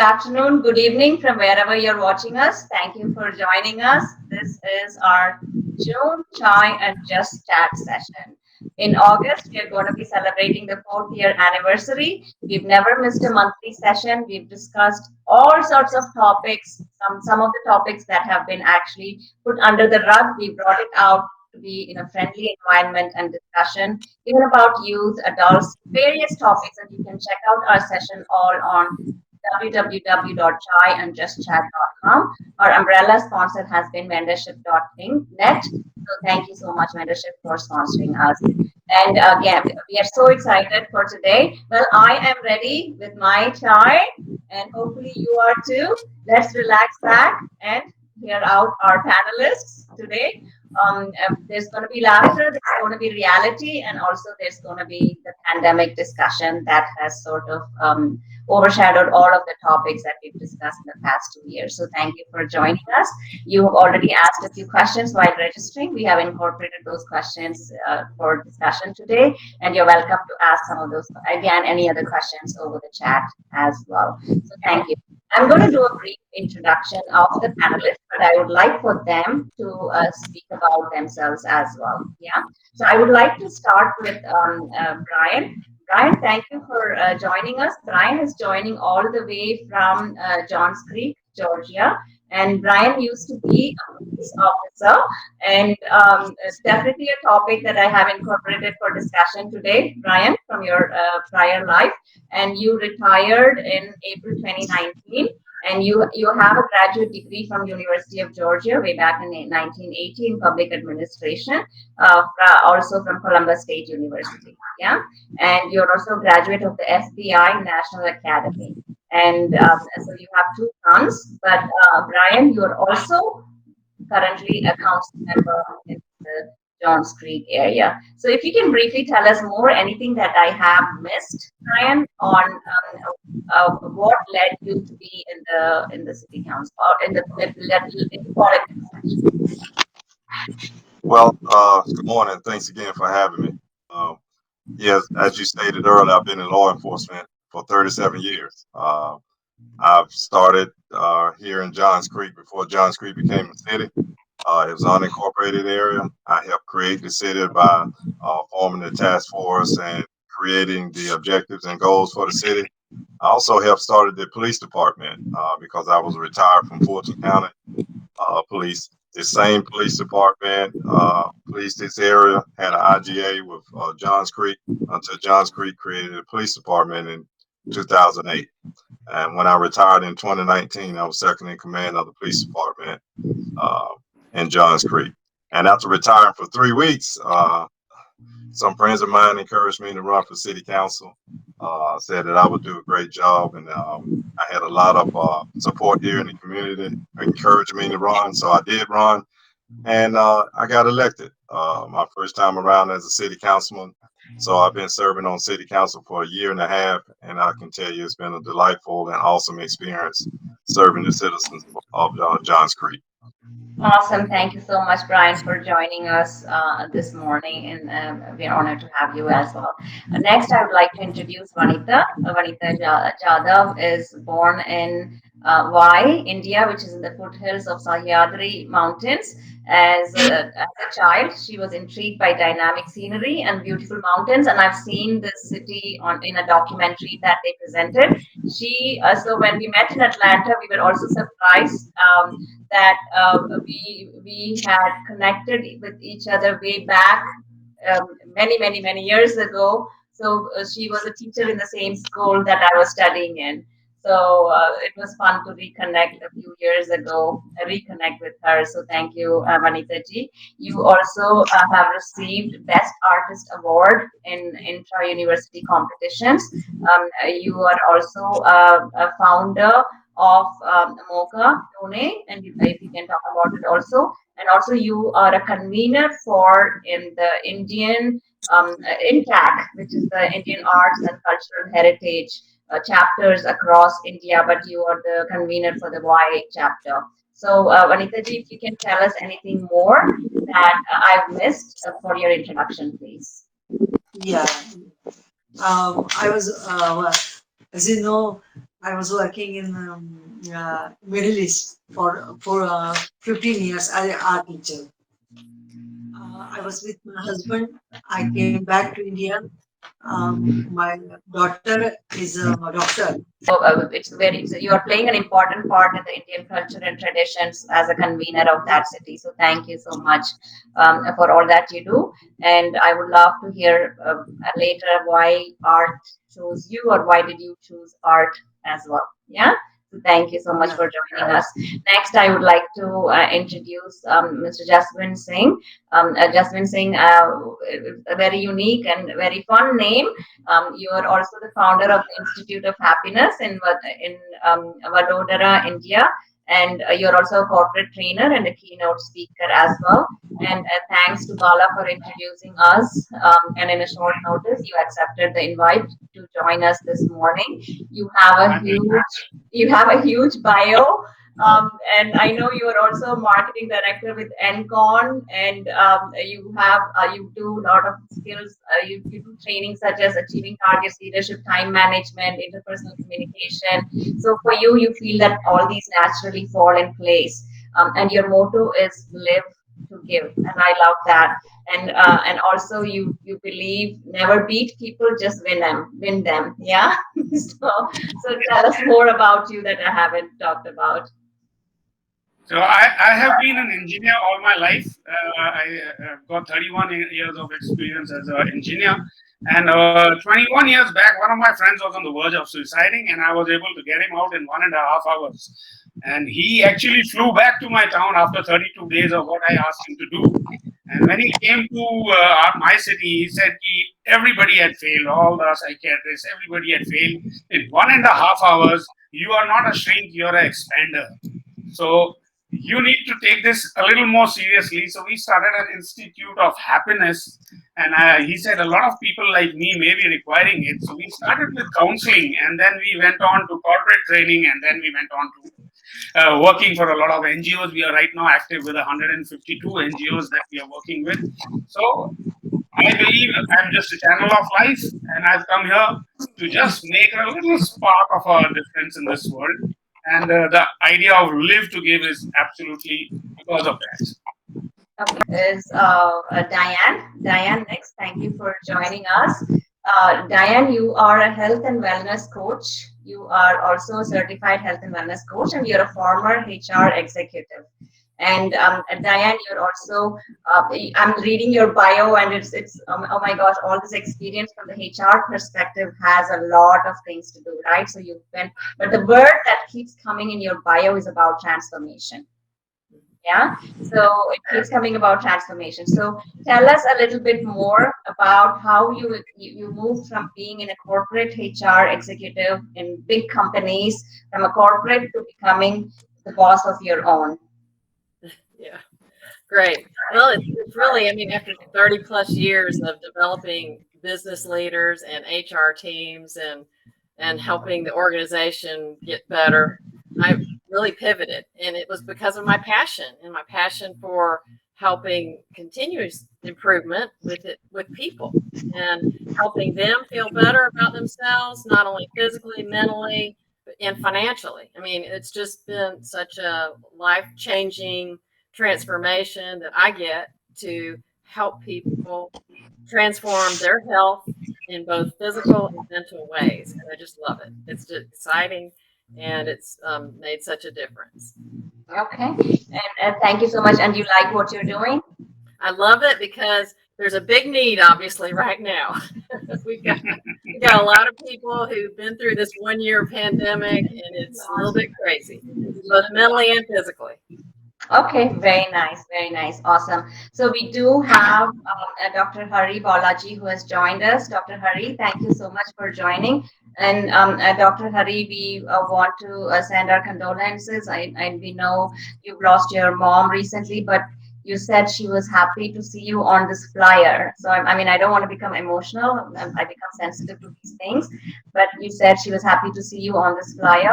afternoon, good evening from wherever you're watching us. Thank you for joining us. This is our June Chai and Just Chat session. In August, we are going to be celebrating the fourth year anniversary. We've never missed a monthly session. We've discussed all sorts of topics, some of the topics that have been actually put under the rug. We brought it out to be in a friendly environment and discussion, even about youth, adults, various topics. And you can check out our session all on www.chaiandjustchat.com. Our umbrella sponsor has been mentorship.net. So thank you so much, Mentorship, for sponsoring us. And again, we are so excited for today. Well, I am ready with my chai, and hopefully you are too. Let's relax back and hear out our panelists today. There's going to be laughter, there's going to be reality, and also there's going to be the pandemic discussion that has sort of overshadowed all of the topics that we've discussed in the past 2 years. So thank you for joining us. You have already asked a few questions while registering. We have incorporated those questions for discussion today, and you're welcome to ask some of those, again, any other questions over the chat as well. So thank you. I'm going to do a brief introduction of the panelists, but I would like for them to speak about themselves as well. Yeah. So I would like to start with Brian. Brian, thank you for joining us. Brian is joining all the way from Johns Creek, Georgia. And Brian used to be a police officer, and it's definitely a topic that I have incorporated for discussion today, Brian, from your prior life. And you retired in April 2019, and you have a graduate degree from University of Georgia way back in 1980 in public administration, also from Columbus State University. Yeah, and you're also a graduate of the FBI National Academy. And so you have two sons, but Brian, you are also currently a council member in the Johns Creek area. So if you can briefly tell us more, anything that I have missed, Brian, on what led you to be in the city council or in the politics. Well, good morning. Thanks again for having me. Um, yes, as you stated earlier, I've been in law enforcement for 37 years. I've started here in Johns Creek before Johns Creek became a city. It was an unincorporated area. I helped create the city by forming the task force and creating the objectives and goals for the city. I also helped started the police department because I was retired from Fulton County Police. The same police department policed this area, had an IGA with Johns Creek until Johns Creek created a police department in 2008. And when I retired in 2019, I was second in command of the police department uh, in Johns Creek. And after retiring for 3 weeks, some friends of mine encouraged me to run for city council. Said that I would do a great job, and I had a lot of support here in the community, encouraged me to run. So I did run, and I got elected my first time around as a city councilman. So I've been serving on city council for a year and a half, and I can tell you it's been a delightful and awesome experience serving the citizens of Johns Creek. Awesome. Thank you so much, Brian, for joining us this morning. And we're honored to have you as well. Next, I would like to introduce Vanita. Vanita Jadhav is born in Vai, India, which is in the foothills of Sahyadri Mountains. As a child, she was intrigued by dynamic scenery and beautiful mountains. And I've seen this city in a documentary that they presented. So when we met in Atlanta, we were also surprised. That we had connected with each other way back many years ago. So she was a teacher in the same school that I was studying in. So it was fun to reconnect a few years ago, reconnect with her. So thank you, Vanita ji. You also have received Best Artist Award in intra-university competitions. You are also a founder of Mocha Tone, and if you can talk about it also. And also, you are a convener for in the Indian INTAC, which is the Indian Arts and Cultural Heritage chapters across India, but you are the convener for the Y chapter. So, Vanita ji, if you can tell us anything more that I've missed for your introduction, please. Yeah, I was, as you know, I was working in Middle East for 15 years as an art teacher. I was with my husband. I came back to India. My daughter is a doctor. It's very, so you are playing an important part in the Indian culture and traditions as a convener of that city. So thank you so much for all that you do. And I would love to hear later why art chose you, or why did you choose art as well. Yeah. So thank you so much Yeah. for joining us. Next, I would like to introduce Mr. Jaswin Singh. Jaswin Singh, a very unique and very fun name. You are also the founder of the Institute of Happiness in Vadodara, India, and you're also a corporate trainer and a keynote speaker as well. And thanks to Bala for introducing us. And in a short notice, you accepted the invite to join us this morning. You have a huge bio. And I know you are also a marketing director with Encon, and you do a lot of skills. You do training such as achieving targets, leadership, time management, interpersonal communication. So for you, you feel that all these naturally fall in place. And your motto is live to give, and I love that. And also you believe never beat people, just win them. Yeah. So tell us more about you that I haven't talked about. So I have been an engineer all my life. I got 31 years of experience as an engineer. And 21 years back, one of my friends was on the verge of suiciding, and I was able to get him out in 1.5 hours. And he actually flew back to my town after 32 days of what I asked him to do. And when he came to my city, he said everybody had failed, all the psychiatrists, everybody had failed. In 1.5 hours, you are not a shrink, you're an expander. So you need to take this a little more seriously. So we started an Institute of Happiness, and he said a lot of people like me may be requiring it. So we started with counseling, and then we went on to corporate training, and then we went on to working for a lot of NGOs. We are right now active with 152 NGOs that we are working with. So I believe I'm just a channel of life, and I've come here to just make a little spark of a difference in this world. And the idea of live to give is absolutely because of that. Okay, is Diane. Diane, next. Thank you for joining us. Diane, you are a health and wellness coach. You are also a certified health and wellness coach, and you're a former HR executive. And Diane, you're also. I'm reading your bio, and it's oh my gosh, all this experience from the HR perspective has a lot of things to do, right? So you've been, but the word that keeps coming in your bio is about transformation. Yeah, so it keeps coming about transformation. So tell us a little bit more about how you moved from being in a corporate HR executive in big companies, from a corporate to becoming the boss of your own. Yeah, great. Well, it's really, I mean, after 30 plus years of developing business leaders and HR teams and helping the organization get better, I really pivoted. And it was because of my passion and my passion for helping continuous improvement with people and helping them feel better about themselves, not only physically, mentally, and financially. I mean, it's just been such a life-changing transformation that I get to help people transform their health in both physical and mental ways. And I just love it. It's just exciting, and it's made such a difference. Okay, and thank you so much. And you like what you're doing? I love it because there's a big need, obviously, right now. we've got a lot of people who've been through this 1 year pandemic, and it's a little bit crazy, both mentally and physically. Okay, very nice, awesome. So we do have Dr. Hari Balaji who has joined us. Dr. Hari, thank you so much for joining. And Dr. Hari, we want to send our condolences. We know you've lost your mom recently, but you said she was happy to see you on this flyer. So I mean, I don't want to become emotional. I become sensitive to these things, but you said she was happy to see you on this flyer.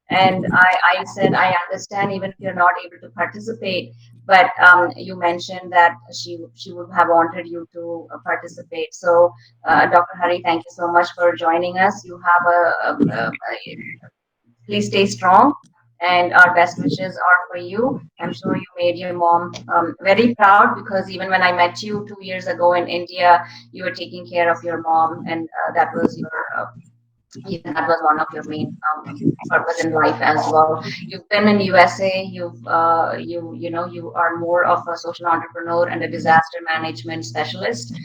And I said, I understand even if you're not able to participate, but you mentioned that she would have wanted you to participate. So, Dr. Hari, thank you so much for joining us. You have Please stay strong, and our best wishes are for you. I'm sure you made your mom very proud, because even when I met you 2 years ago in India, you were taking care of your mom, and that was your that was one of your main purpose in life as well. You've been in USA. You are more of a social entrepreneur and a disaster management specialist.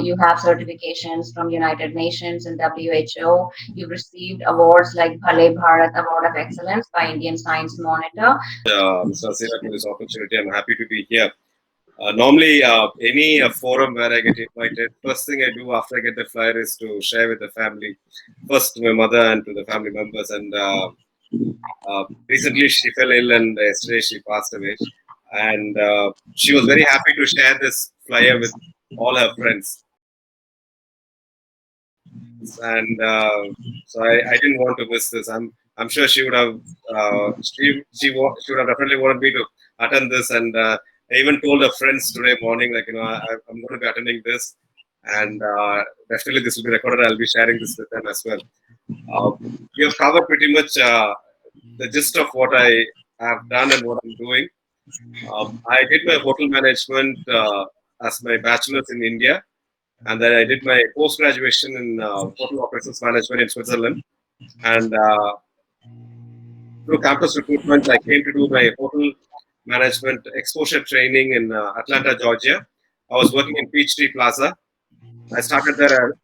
You have certifications from United Nations and WHO. You've received awards like Bhale Bharat Award of Excellence by Indian Science Monitor. Mr. Asira, for this opportunity. I'm happy to be here. Normally, any forum where I get invited, first thing I do after I get the flyer is to share with the family, first to my mother and to the family members. And recently she fell ill, and yesterday she passed away. And she was very happy to share this flyer with all her friends. And so I didn't want to miss this. I'm sure she would have she would have definitely wanted me to attend this, and I even told her friends today morning, like, I'm going to be attending this, and definitely this will be recorded. I'll be sharing this with them as well. You have covered pretty much the gist of what I have done and what I'm doing. I did my hotel management as my bachelor's in India, and then I did my post graduation in hotel operations management in Switzerland. And through campus recruitment, I came to do my hotel management exposure training in Atlanta, Georgia. I was working in Peachtree Plaza. I started there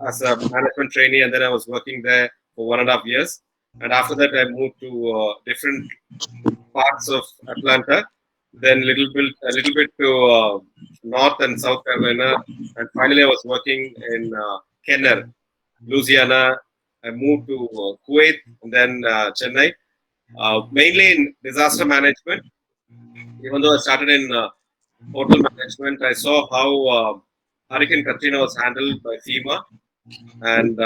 as a management trainee, and then I was working there for 1.5 years. And after that, I moved to different parts of Atlanta, then a little bit to North and South Carolina, and finally I was working in Kenner, Louisiana. I moved to Kuwait, and then Chennai, mainly in disaster management. Even though I started in hotel management, I saw how Hurricane Katrina was handled by FEMA, and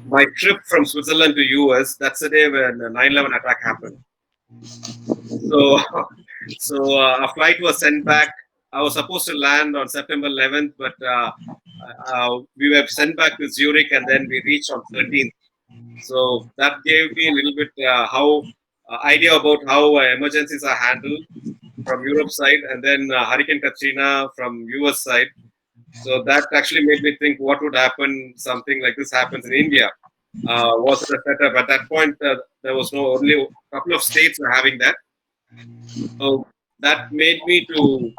my trip from Switzerland to US, that's the day when the 9/11 attack happened. So, a flight was sent back. I was supposed to land on September 11th, but we were sent back to Zurich, and then we reached on 13th. So that gave me a little bit how idea about how emergencies are handled from Europe side, and then Hurricane Katrina from US side. So that actually made me think, what would happen? Something like this happens in India. Was it a setup? At that point, there was only a couple of states were having that. So that made me to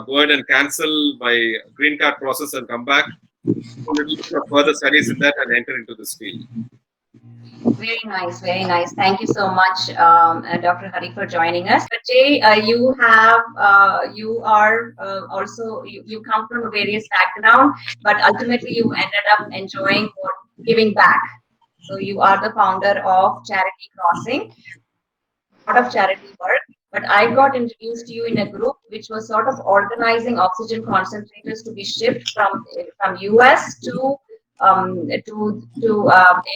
go ahead and cancel my green card process and come back, do a little bit of further studies in that, and enter into this field. Very nice, very nice. Thank you so much, Dr. Hari, for joining us. But Jay, you are also, you come from a various background, but ultimately you ended up enjoying giving back. So you are the founder of Charity Crossing, a lot of charity work. But I got introduced to you in a group which was sort of organizing oxygen concentrators to be shipped from US to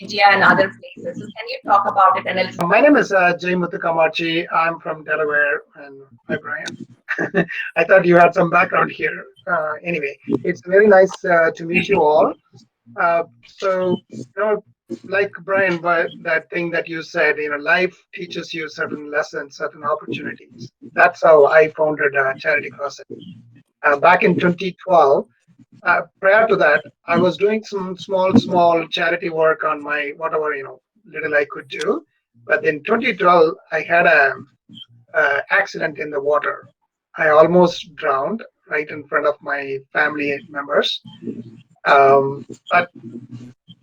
India and other places. So can you talk about it a little? My name is Jay Muthukamachi. I'm from Delaware, and hi Brian. I thought you had some background here. Anyway, it's very nice to meet you all. So, like Brian, but that thing that you said, life teaches you certain lessons, certain opportunities. That's how I founded Charity Crossing back in 2012. Prior to that, I was doing some small charity work on my whatever little I could do. But in 2012, I had a accident in the water. I almost drowned right in front of my family members. But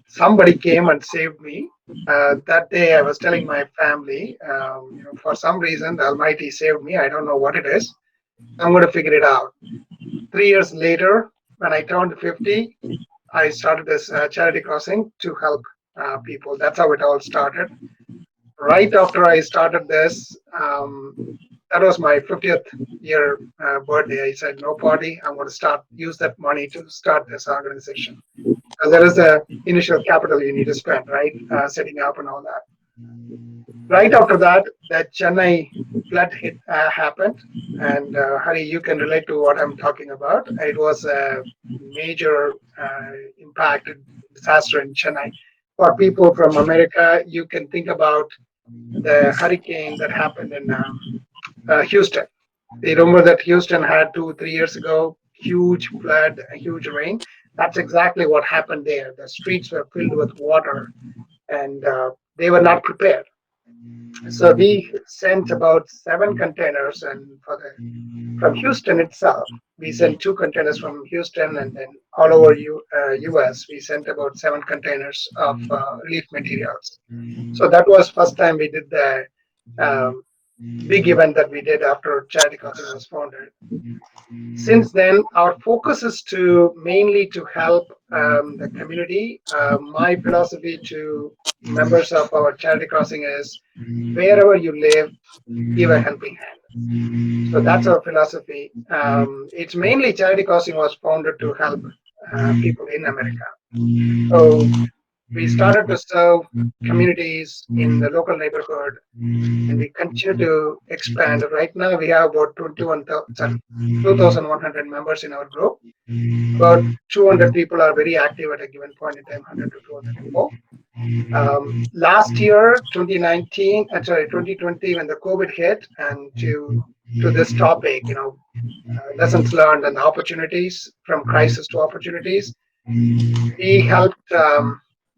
somebody came and saved me. That day, I was telling my family, for some reason, the Almighty saved me. I don't know what it is. I'm going to figure it out. 3 years later, when I turned 50, I started this Charity Crossing to help people. That's how it all started. Right after I started this, that was my 50th year birthday. I said, no party. I'm going to use that money to start this organization. There is a initial capital you need to spend, right? Setting up and all that. Right after that, that Chennai flood happened, and Hari, you can relate to what I'm talking about. It was a major impact disaster in Chennai. for people from America, you can think about the hurricane that happened in Houston. You remember that Houston had 2, 3 years ago, huge flood, huge rain. That's exactly what happened there. The streets were filled with water, and they were not prepared. So we sent about 7 containers, and from Houston itself, we sent 2 containers from Houston, and then all over U.S. we sent about 7 containers of relief materials. So that was first time we did the um, big event that we did after Charity Crossing was founded. Since then, our focus is to mainly to help the community. My philosophy to members of our Charity Crossing is wherever you live, give a helping hand. So that's our philosophy. It's mainly Charity Crossing was founded to help people in America. So we started to serve communities in the local neighborhood, and we continue to expand. Right now, we have about 2,100 members in our group. About 200 people are very active at a given point in time, 100 to 200 people. Last year, 2020, when the COVID hit, and to this topic, lessons learned and opportunities from crisis to opportunities, we helped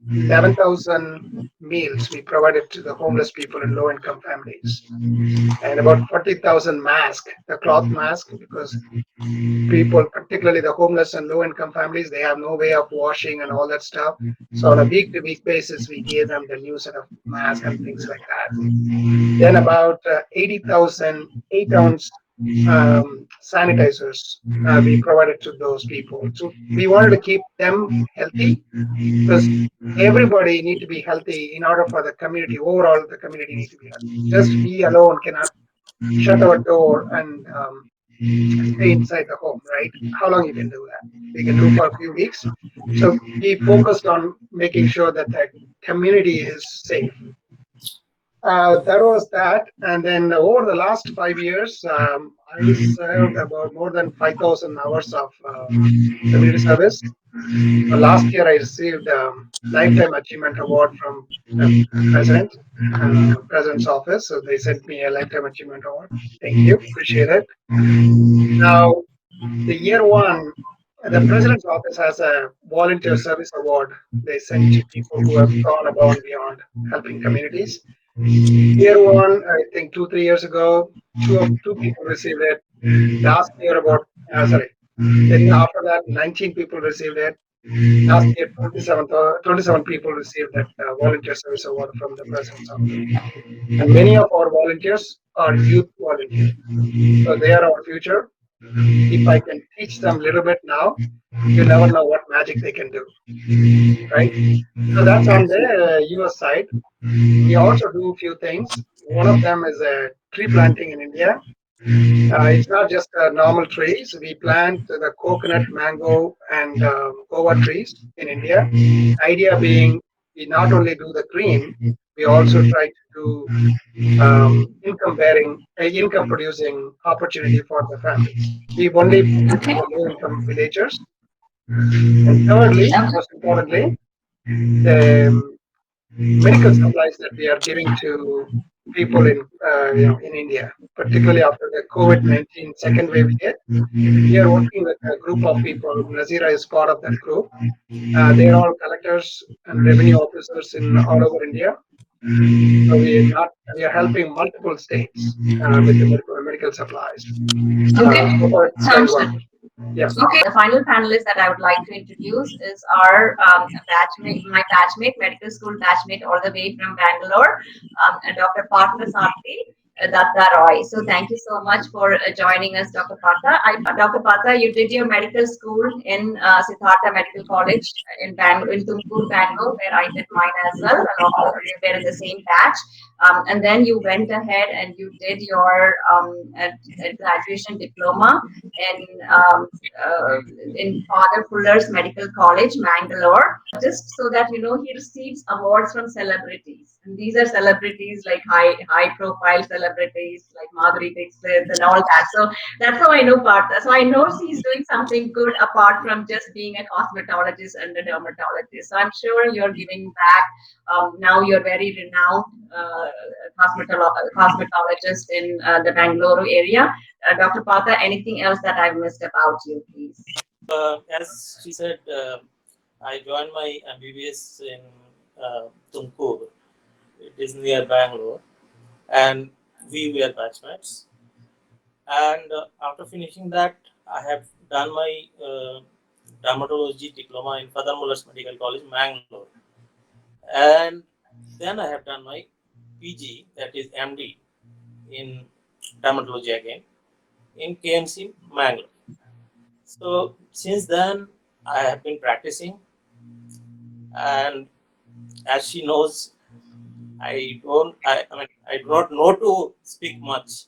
11,000 meals we provided to the homeless people in low-income families, and about 40,000 masks, the cloth mask, because people, particularly the homeless and low-income families, they have no way of washing and all that stuff. So on a week-to-week basis, we gave them the new set of masks and things like that. Then about 80,000 8-ounce sanitizers we provided to those people. So we wanted to keep them healthy, because everybody need to be healthy in order for the community, overall the community need to be healthy. Just we alone cannot shut our door and stay inside the home, right? How long you can do that? We can do for a few weeks. So we focused on making sure that the community is safe. That was that. And then over the last 5 years, I served about more than 5,000 hours of community service. Last year, I received a Lifetime Achievement Award from the President's office. So they sent me a Lifetime Achievement Award. Thank you. Appreciate it. Now, the year one, the President's office has a volunteer service award they send to people who have gone above and beyond helping communities. Year one, I think 2, 3 years ago, two people received it. Last year, then after that, 19 people received it. Last year, 27 people received that volunteer service award from the President's office. And many of our volunteers are youth volunteers. So they are our future. If I can teach them a little bit now, you never know what magic they can do, right? So that's on the US side. We also do a few things. One of them is tree planting in India. It's not just normal trees. We plant the coconut, mango, and guava trees in India. Idea being, we not only do the green, we also try to do income producing opportunity for the families. We only Okay. for low income villagers. And thirdly, most importantly, the medical supplies that we are giving to people in India, particularly after the COVID-19 second wave hit. We are working with a group of people. Nazira is part of that group. They are all collectors and revenue officers in all over India. So we are helping multiple states with the medical supplies. Okay. Sounds Well. good. Yes. Okay, the final panelist that I would like to introduce is our my batchmate, medical school batchmate, all the way from Bangalore, Dr. Partha Sathi Datta Roy. So thank you so much for joining us, Dr. Partha. Dr. Partha, you did your medical school in Siddhartha Medical College in Tumkur, Bangalore, where I did mine as well. We were in the same batch. And then you went ahead and you did your graduation diploma in Father Fuller's Medical College, Mangalore, just so that he receives awards from celebrities. And these are celebrities, like high profile celebrities like Madhuri Dixit and all that. So that's how I know Partha. So I know she's doing something good apart from just being a cosmetologist and a dermatologist. So I'm sure you're giving back. Now you're very renowned cosmetologist in the Bangalore area. Dr. Partha, anything else that I've missed about you, please? As she said, I joined my MBBS in Tumkur. It is near Bangalore, and we were batchmates. And after finishing that, I have done my dermatology diploma in Father Muller's Medical College, Mangalore. And then I have done my PG, that is MD, in dermatology again, in KMC, Mangalore. So since then, I have been practicing, and as she knows, I do not know to speak much.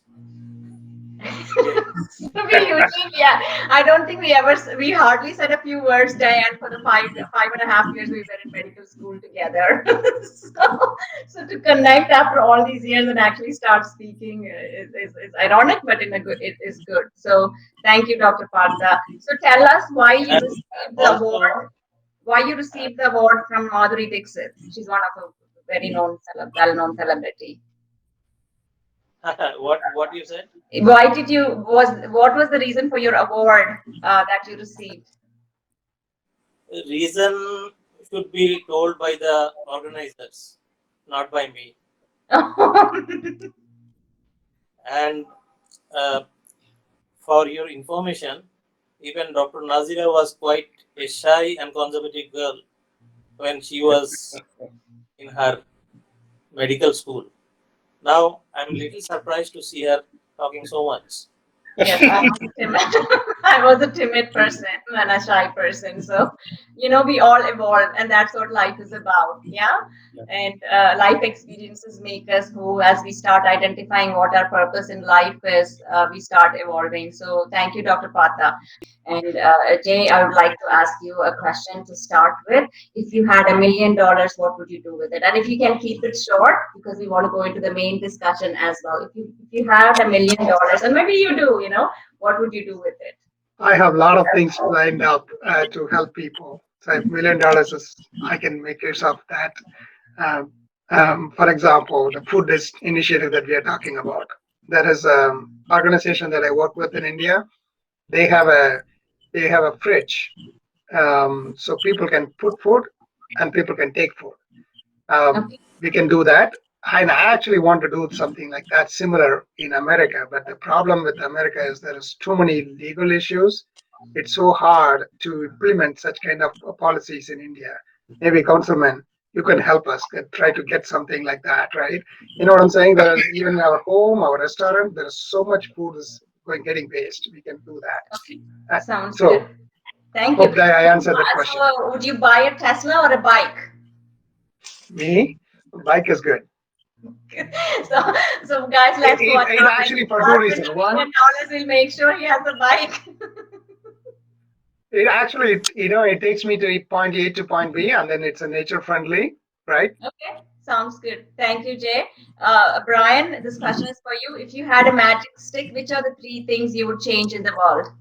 Yeah, I don't think we hardly said a few words, Diane, for the 5.5 years we were in medical school together. So to connect after all these years and actually start speaking is ironic, but it is good. So thank you, Dr. Partha. So tell us why you received the award. Why you received the award from Madhuri Dixit? She's one of a very well-known celebrity. What you said? What was the reason for your award that you received? The reason should be told by the organizers, not by me. And for your information, even Dr. Nazira was quite a shy and conservative girl when she was in her medical school. Now I'm a little surprised to see her talking so much. Yes, I was a timid person and a shy person. So, we all evolve, and that's what life is about. Yeah. And life experiences make us who, as we start identifying what our purpose in life is, we start evolving. So, thank you, Dr. Partha. And Jay, I would like to ask you a question to start with. If you had $1 million, what would you do with it? And if you can keep it short, because we want to go into the main discussion as well. If you had $1 million, and maybe you do, what would you do with it? I have a lot of things lined up to help people. So $1 million is, I can make use of that. For example, the food initiative that we are talking about. There is an organization that I work with in India. They have a fridge, so people can put food and people can take food. We can do that. And I actually want to do something like that similar in America. But the problem with America is there is too many legal issues. It's so hard to implement such kind of policies in India. Maybe Councilman, you can help us try to get something like that, right? You know what I'm saying? There is even our home, our restaurant, there is so much food is getting waste. We can do that. Okay. Sounds good. Thank you. Hope that I answered the question. So would you buy a Tesla or a bike? Me? Bike is good. So guys, let's go. It actually for two reasons. One, will make sure he has a bike. It actually, it takes me to point A to point B, and then it's a nature friendly, right? Okay, sounds good. Thank you, Jay. Brian, this question is for you. If you had a magic stick, which are the 3 things you would change in the world?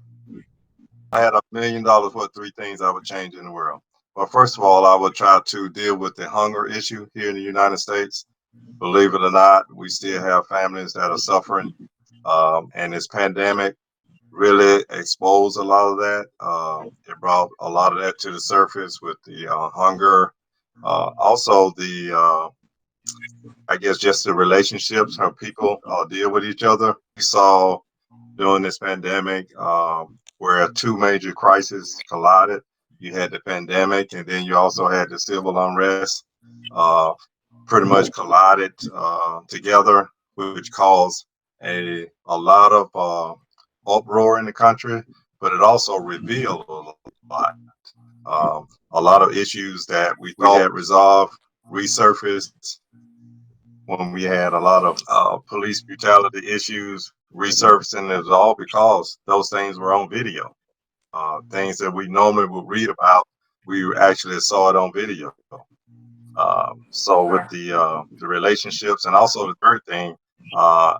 I had $1 million for 3 things I would change in the world. Well, first of all, I would try to deal with the hunger issue here in the United States. Believe it or not, we still have families that are suffering, and this pandemic really exposed a lot of that. It brought a lot of that to the surface with the hunger. Also, I guess just the relationships, how people deal with each other. We saw during this pandemic where 2 major crises collided. You had the pandemic, and then you also had the civil unrest. Pretty much collided together, which caused a lot of uproar in the country, but it also revealed a lot of issues that we thought had resolved resurfaced when we had a lot of police brutality issues resurfacing. It was all because those things were on video. Things that we normally would read about, we actually saw it on video. So with the relationships, and also the third thing, uh,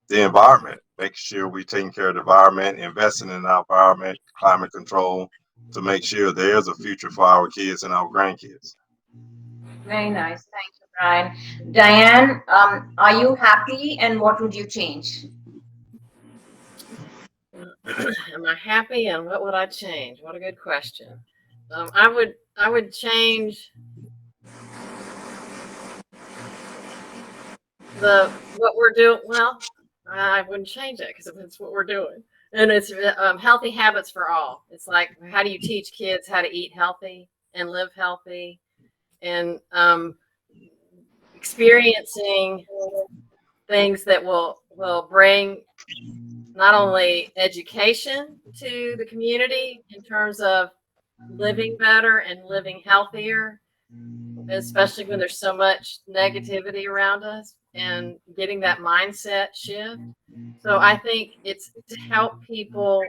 the environment, making sure we're taking care of the environment, investing in our environment, climate control, to make sure there's a future for our kids and our grandkids. Very nice. Thank you, Brian. Diane, are you happy and what would you change? Am I happy and what would I change? What a good question. I would change what we're doing. Well, I wouldn't change it because it's what we're doing, and it's healthy habits for all. It's like, how do you teach kids how to eat healthy and live healthy, and experiencing things that will bring not only education to the community in terms of living better and living healthier, especially when there's so much negativity around us, and getting that mindset shift. So I think it's to help people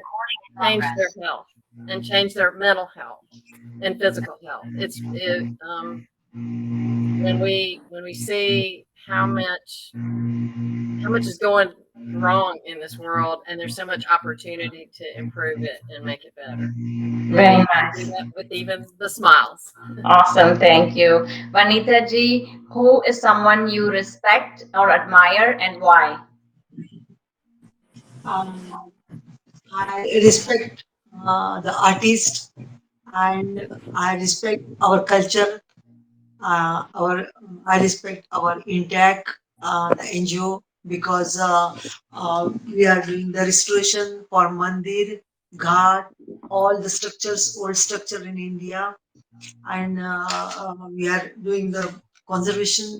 change their health and change their mental health and physical health. When we see how much is going wrong in this world, and there's so much opportunity to improve it and make it better. Very And nice. do that with even the smiles. Awesome. Thank you. Vanita ji, who is someone you respect or admire and why? I respect the artist, and I respect our culture. I respect our intact the NGO, because we are doing the restoration for mandir, ghat, all the structures, old structure in India, and we are doing the conservation,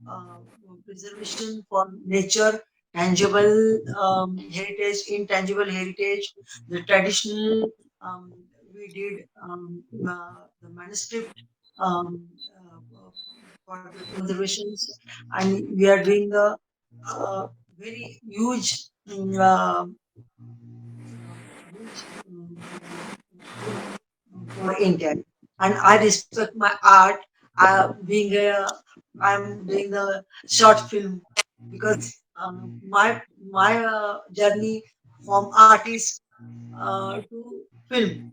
uh, preservation for nature, tangible heritage, intangible heritage, the traditional. We did the manuscript um, for the conservations, and we are doing the very huge, thing for India. And I respect my art. I'm doing the short film, because my journey from artist to film,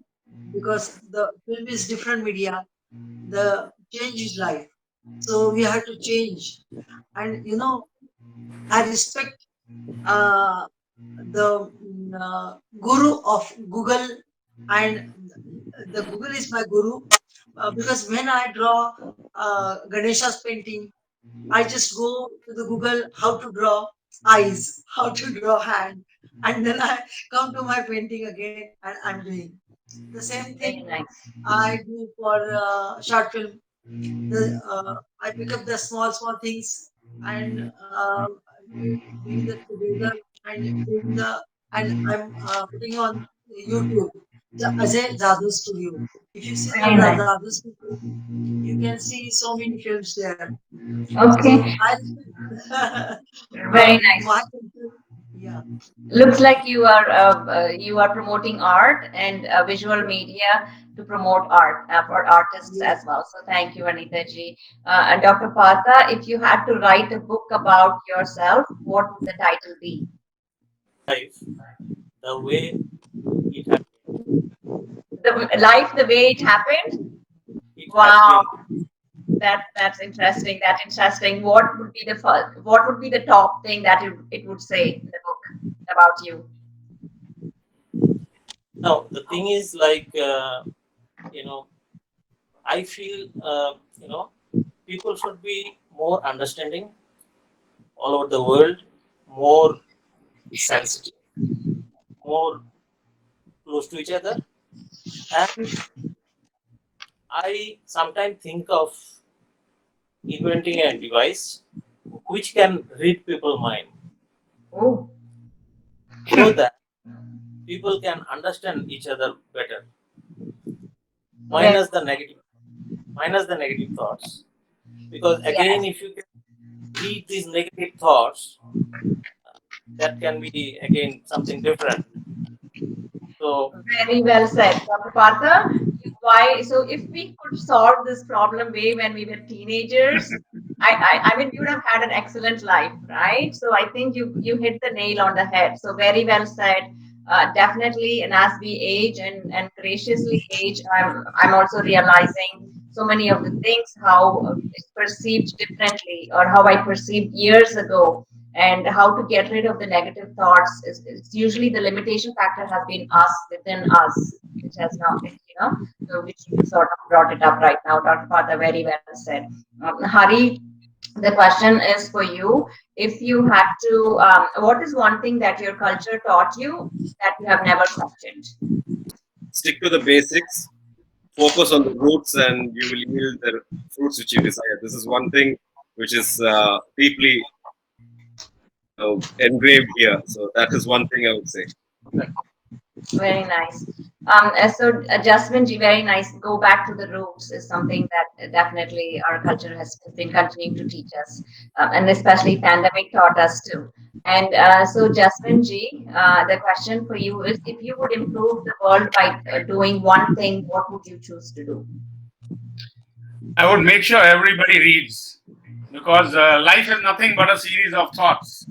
because the film is different media. The change is life, so we have to change. And I respect uh, the guru of Google, and the Google is my guru, because when I draw Ganesha's painting, I just go to the Google how to draw eyes, how to draw hand, and then I come to my painting again, and I'm doing the same Very thing nice. I do for short film. I pick up the small things, and doing that together, and doing the and I'm putting on YouTube the Ajay Jadoo Studio. If you see the Very nice. Jadoo Studio, you can see so many films there. So Okay. I Very nice. my culture, yeah. Looks like you are promoting art and visual media to promote art for artists Yes. as well. So thank you, Anita ji. And Dr. Pata, if you had to write a book about yourself, what would the title be? Life, the way it had The life, the way it happened. it has Wow, been. that's interesting. That's interesting. What would be the first? What would be the top thing that it would say in the book about you? Now the thing is, like, you know, I feel, people should be more understanding all over the world, more sensitive, more close to each other. And I sometimes think of inventing a device which can read people's mind, Oh, so that people can understand each other better, very minus the negative, minus the negative thoughts. Because yes. again, if you can read these negative thoughts, that can be again something different. So Very well said. Dr. Partha, you why? So if we could solve this problem way when we were teenagers, I mean, you would have had an excellent life, right? So I think you hit the nail on the head. So very well said. Definitely, and as we age and graciously age, I'm also realizing so many of the things how it's perceived differently, or how I perceived years ago, and how to get rid of the negative thoughts is usually the limitation factor has been us within us, which has not, so which you sort of brought it up right now. Dr. Father very well said. Hari, the question is for you. If you had to, what is one thing that your culture taught you that you have never questioned? Stick to the basics, focus on the roots, and you will yield the fruits which you desire. This is one thing which is deeply engraved here. So that is one thing I would say. Very nice. So Jasmine ji, very nice. Go back to the roots is something that definitely our culture has been continuing to teach us, and especially pandemic taught us too. And so Jasmine ji, the question for you is: if you would improve the world by doing one thing, what would you choose to do? I would make sure everybody reads, because life is nothing but a series of thoughts,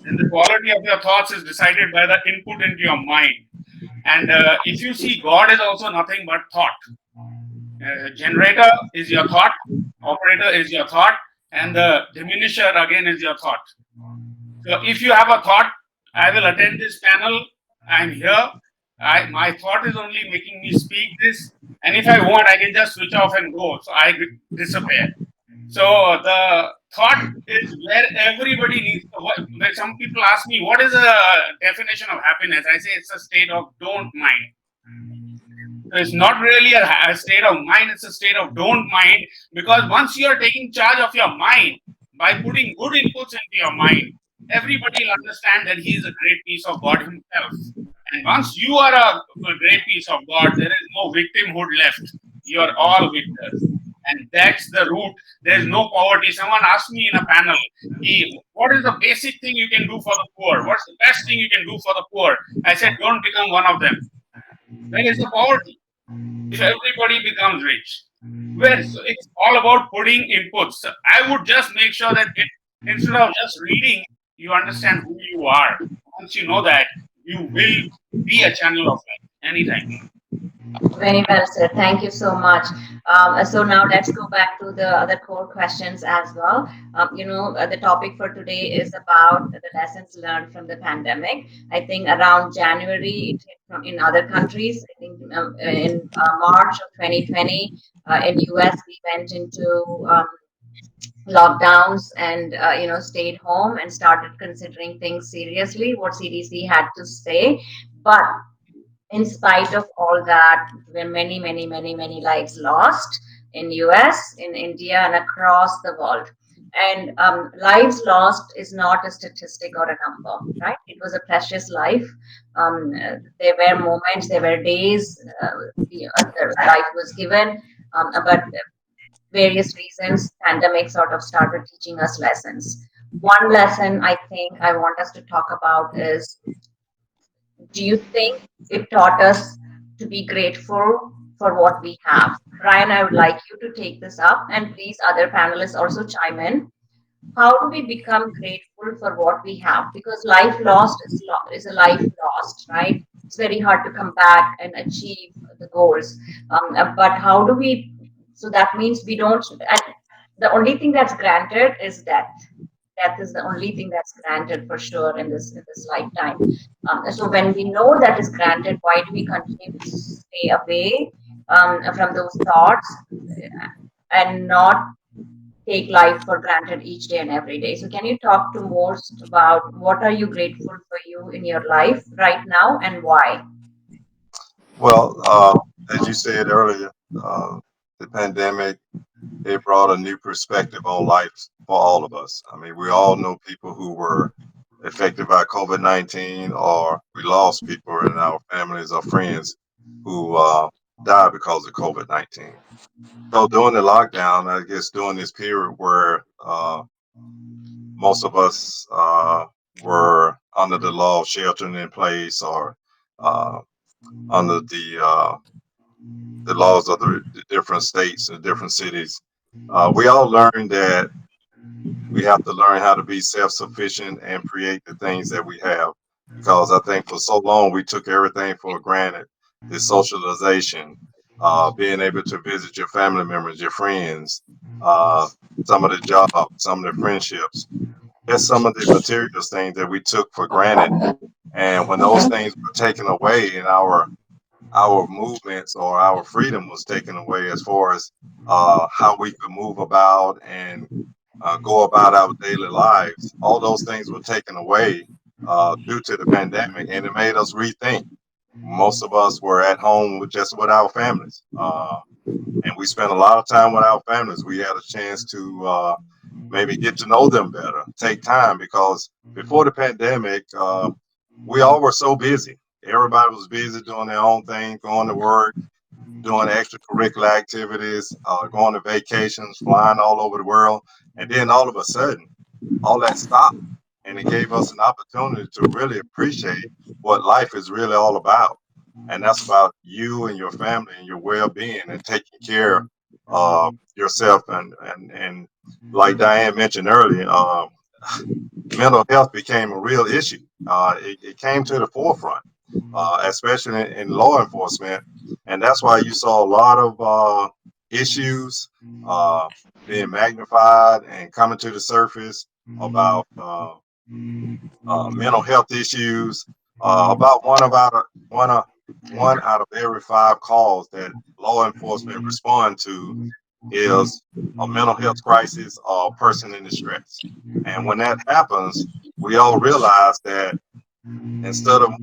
and the quality of your thoughts is decided by the input into your mind. And if you see, God is also nothing but thought. Generator is your thought, operator is your thought, and the diminisher again is your thought. So if you have a thought, I will attend this panel, I'm here, my thought is only making me speak this, and if I want, I can just switch off and go, so I disappear. So the thought is where everybody needs to. When some people ask me, what is the definition of happiness? I say it's a state of don't mind. So it's not really a state of mind, it's a state of don't mind, because once you are taking charge of your mind by putting good inputs into your mind, everybody will understand that he is a great piece of God himself. And once you are a great piece of God, there is no victimhood left. You are all victors. And that's the root. There's no poverty. Someone asked me in a panel, what is the basic thing you can do for the poor? What's the best thing you can do for the poor? I said, don't become one of them. Where is the poverty? If everybody becomes rich. So it's all about putting inputs. I would just make sure that instead of just reading, you understand who you are. Once you know that, you will be a channel of light anytime. Very well said. Thank you so much. So now let's go back to the other core questions as well. The topic for today is about the lessons learned from the pandemic. I think around January, it hit in other countries. I think in March of 2020, in US, we went into lockdowns and stayed home and started considering things seriously, what CDC had to say. But in spite of all that, there were many, many, many, many lives lost in US, in India, and across the world. And lives lost is not a statistic or a number, right? It was a precious life. There were moments, there were days the life was given, but various reasons, pandemic sort of started teaching us lessons. One lesson I think I want us to talk about is, do you think it taught us to be grateful for what we have? Ryan, I would like you to take this up, and please, other panelists also chime in. How do we become grateful for what we have? Because life lost is a life lost, right? It's very hard to come back and achieve the goals. But how do we? So that means we don't. And the only thing that's granted is death. Death is the only thing that's granted for sure in this lifetime. So when we know that is granted, why do we continue to stay away from those thoughts and not take life for granted each day and every day? So can you talk to most about what are you grateful for you in your life right now and why? Well, as you said earlier, the pandemic, it brought a new perspective on life for all of us. I mean, we all know people who were affected by COVID-19, or we lost people in our families or friends who died because of COVID-19. So during the lockdown, I guess during this period where most of us were under the law of sheltering in place, or under the the laws of the different states and different cities. We all learned that we have to learn how to be self-sufficient and create the things that we have. Because I think for so long we took everything for granted. The socialization, being able to visit your family members, your friends, some of the jobs, some of the friendships. That's some of the material things that we took for granted. And when those things were taken away and our movements or our freedom was taken away as far as how we could move about and go about our daily lives. All those things were taken away due to the pandemic, and it made us rethink. Most of us were at home with our families, and we spent a lot of time with our families. We had a chance to maybe get to know them better, take time, because before the pandemic, we all were so busy. Everybody was busy doing their own thing, going to work, doing extracurricular activities, going to vacations, flying all over the world. And then all of a sudden, all that stopped. And it gave us an opportunity to really appreciate what life is really all about. And that's about you and your family and your well-being and taking care of yourself. And like Diane mentioned earlier, mental health became a real issue. It came to the forefront, especially in law enforcement. And that's why you saw a lot of issues being magnified and coming to the surface about mental health issues. About one out of every 5 calls that law enforcement respond to is a mental health crisis or a person in distress. And when that happens, we all realize that instead of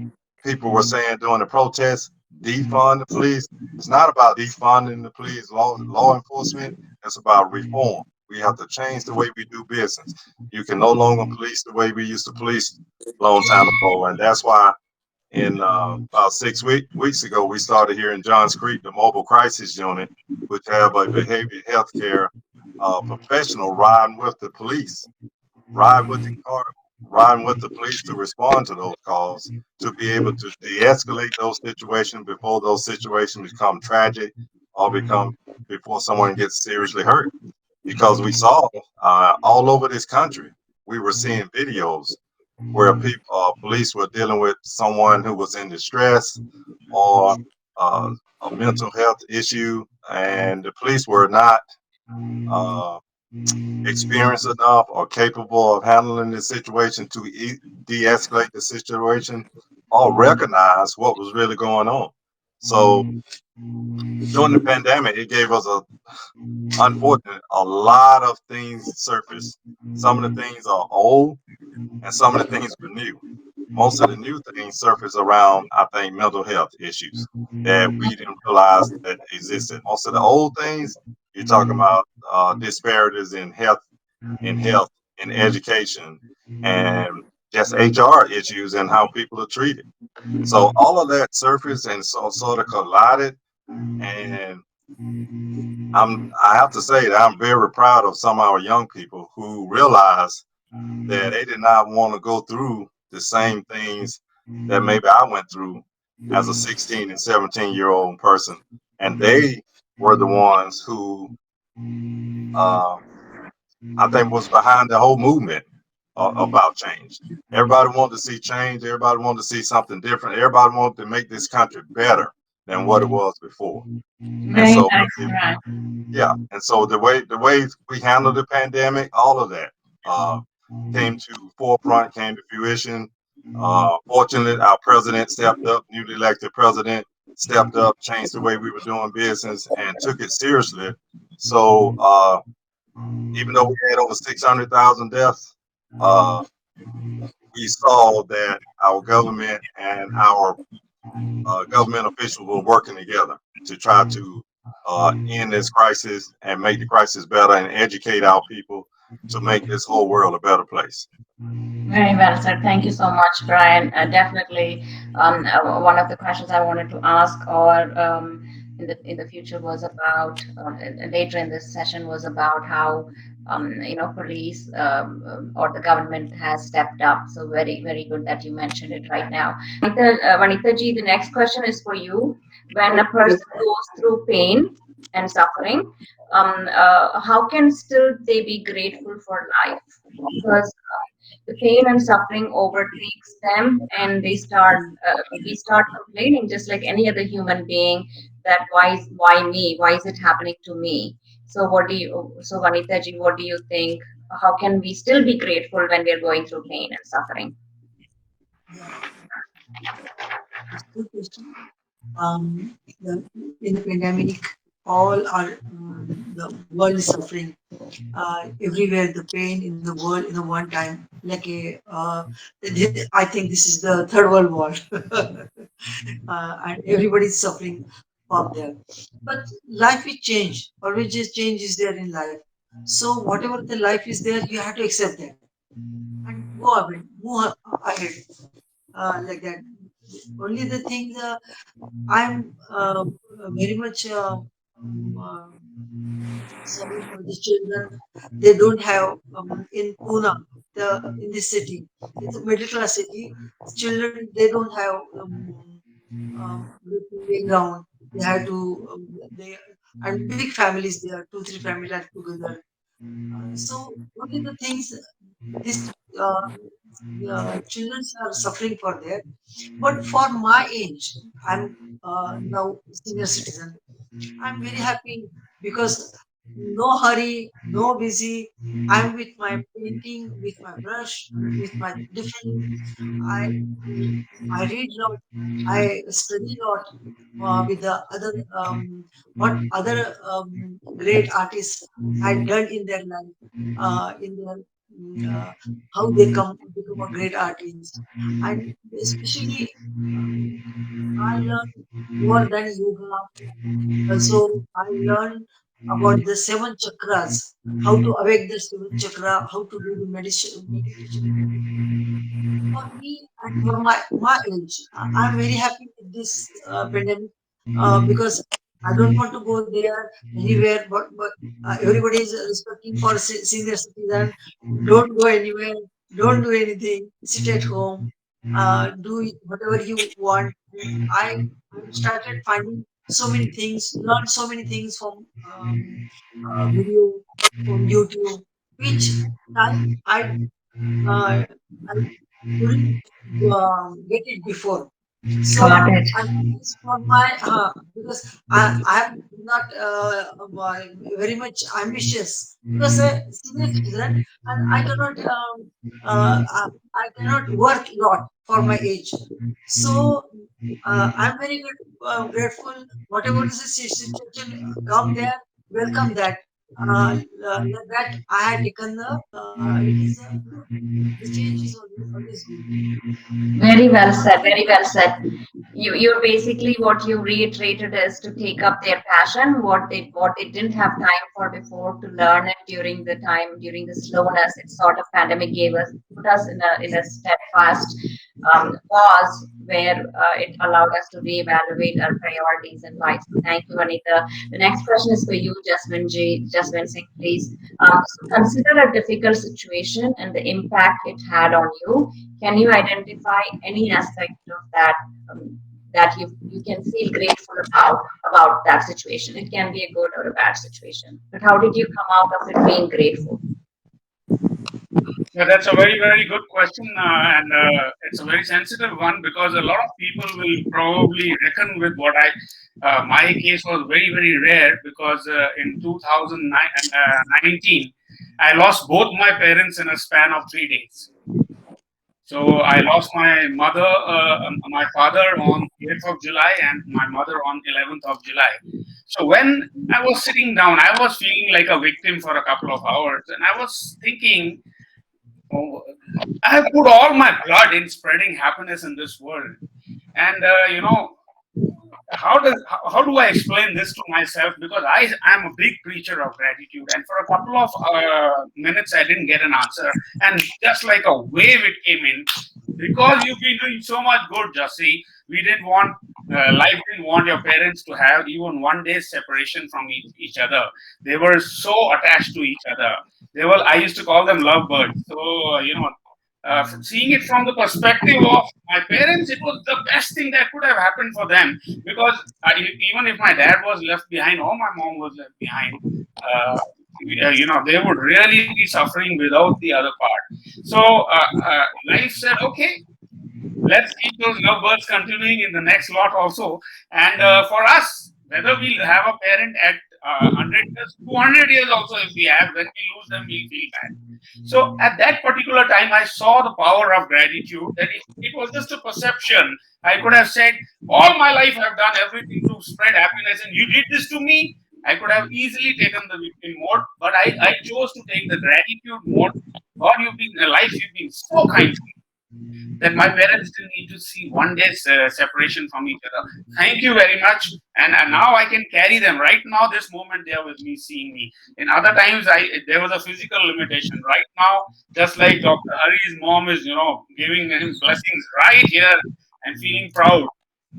people were saying during the protests, defund the police, it's not about defunding the police, law enforcement, it's about reform. We have to change the way we do business. You can no longer police the way we used to police a long time ago. And that's why in about 6 weeks ago, we started here in Johns Creek, the Mobile Crisis Unit, which have a behavioral health care professional riding with the police, ride with the car, riding with the police to respond to those calls, to be able to de-escalate those situations before those situations become tragic or before someone gets seriously hurt. Because we saw all over this country, we were seeing videos where police were dealing with someone who was in distress or a mental health issue, and the police were not experienced enough or capable of handling the situation to de-escalate the situation or recognize what was really going on. So during the pandemic, it gave us unfortunately a lot of things surfaced. Some of the things are old and some of the things were new. Most of the new things surface around, I think, mental health issues that we didn't realize that existed. Most of the old things, you're talking about disparities in health, in education, and just HR issues and how people are treated. So all of that surfaced and sort of collided. And I have to say that I'm very proud of some of our young people who realize that they did not want to go through the same things that maybe I went through as a 16 and 17-year-old person. And they were the ones who I think was behind the whole movement about change. Everybody wanted to see change. Everybody wanted to see something different. Everybody wanted to make this country better than what it was before. And so, yeah. And so the way we handled the pandemic, all of that came to forefront, came to fruition. Fortunately, our president stepped up, newly elected president stepped up, changed the way we were doing business, and took it seriously. So even though we had over 600,000 deaths, we saw that our government and our government officials were working together to try to end this crisis and make the crisis better and educate our people to make this whole world a better place. Very well said. Thank you so much, Brian. Definitely, one of the questions I wanted to ask, or in the future, was about later in this session was about how police or the government has stepped up. So very, very good that you mentioned it right now. Vanita ji, the next question is for you. When a person goes through pain and suffering, how can still they be grateful for life? Because the pain and suffering overtakes them, and we start complaining just like any other human being that why me? Why is it happening to me? So Vanita ji, what do you think? How can we still be grateful when we're going through pain and suffering? It's a good question. In the pandemic, all are the world is suffering. Everywhere, the pain in the world in the one time. I think this is the third world war, and everybody is suffering from there. But life will change. Always just change is there in life. So whatever the life is there, you have to accept that and go ahead, move ahead like that. Only the thing I'm very much uh, sorry for the children. They don't have in Pune, in this city. It's a middle class city. Children they don't have good playground. They have to they and big families there. 2 3 families are together. So only the things these children are suffering for that. But for my age, I'm now senior citizen. I'm very happy because no hurry, no busy. I'm with my painting, with my brush, with my different. I I read a lot. I study a lot with the other what other great artists had done in their life, in their how they come become a great artist, and especially I learned more than yoga. Also, I learned about the 7 chakras, how to awake the 7 chakra, how to do the meditation and everything. For me and for my age, I'm very happy with this pandemic because I don't want to go there anywhere. But everybody is respecting for senior citizen. Don't go anywhere. Don't do anything. Sit at home. Do whatever you want. And I started finding so many things, learn so many things from video, from YouTube, which I uh, I couldn't get it before. Got So it. I think it's for my because I am not very much ambitious because a senior citizen and I cannot I cannot work a lot for my age. So I'm very good, grateful. Whatever is the situation come there, welcome that. Like that I had taken the it is good. The change is always good. Very well said. Very well said. You're basically what you reiterated is to take up their passion, what they didn't have time for before, to learn it during the slowness. It sort of pandemic put us in a steadfast pause where it allowed us to reevaluate our priorities in life. So thank you, Anita. The next question is for you, Jasmine Singh, please. So consider a difficult situation and the impact it had on you. Can you identify any aspect of that that you can feel grateful about that situation? It can be a good or a bad situation, but how did you come out of it being grateful? Yeah, that's a very, very good question, and it's a very sensitive one because a lot of people will probably reckon with what I. My case was very, very rare because in 2019, I lost both my parents in a span of 3 days. So I lost my father on 8th of July and my mother on 11th of July. So when I was sitting down, I was feeling like a victim for a couple of hours, and I was thinking, oh, I have put all my blood in spreading happiness in this world, and how do I explain this to myself? Because I am a big preacher of gratitude, and for a couple of minutes I didn't get an answer, and just like a wave it came in. Because you've been doing so much good, Jussie, we didn't want life didn't want your parents to have even one day's separation from each other. They were so attached to each other. I used to call them lovebirds. So, seeing it from the perspective of my parents, it was the best thing that could have happened for them, because even if my dad was left behind or my mom was left behind, they would really be suffering without the other part. So life said, okay, let's keep those lovebirds continuing in the next lot also. And for us, whether we have a parent at 100 years, 200 years also, if we have, when we lose them, we feel bad. So at that particular time, I saw the power of gratitude. That if it was just a perception, I could have said, all my life I've done everything to spread happiness, and you did this to me. I could have easily taken the victim mode, but I chose to take the gratitude mode. God, you've been life, you've been so kind to me, that my parents didn't need to see one day's separation from each other. Thank you very much. And now I can carry them. Right now, this moment, they are with me, seeing me. In other times, there was a physical limitation. Right now, just like Dr. Hari's mom is, giving him blessings right here and feeling proud.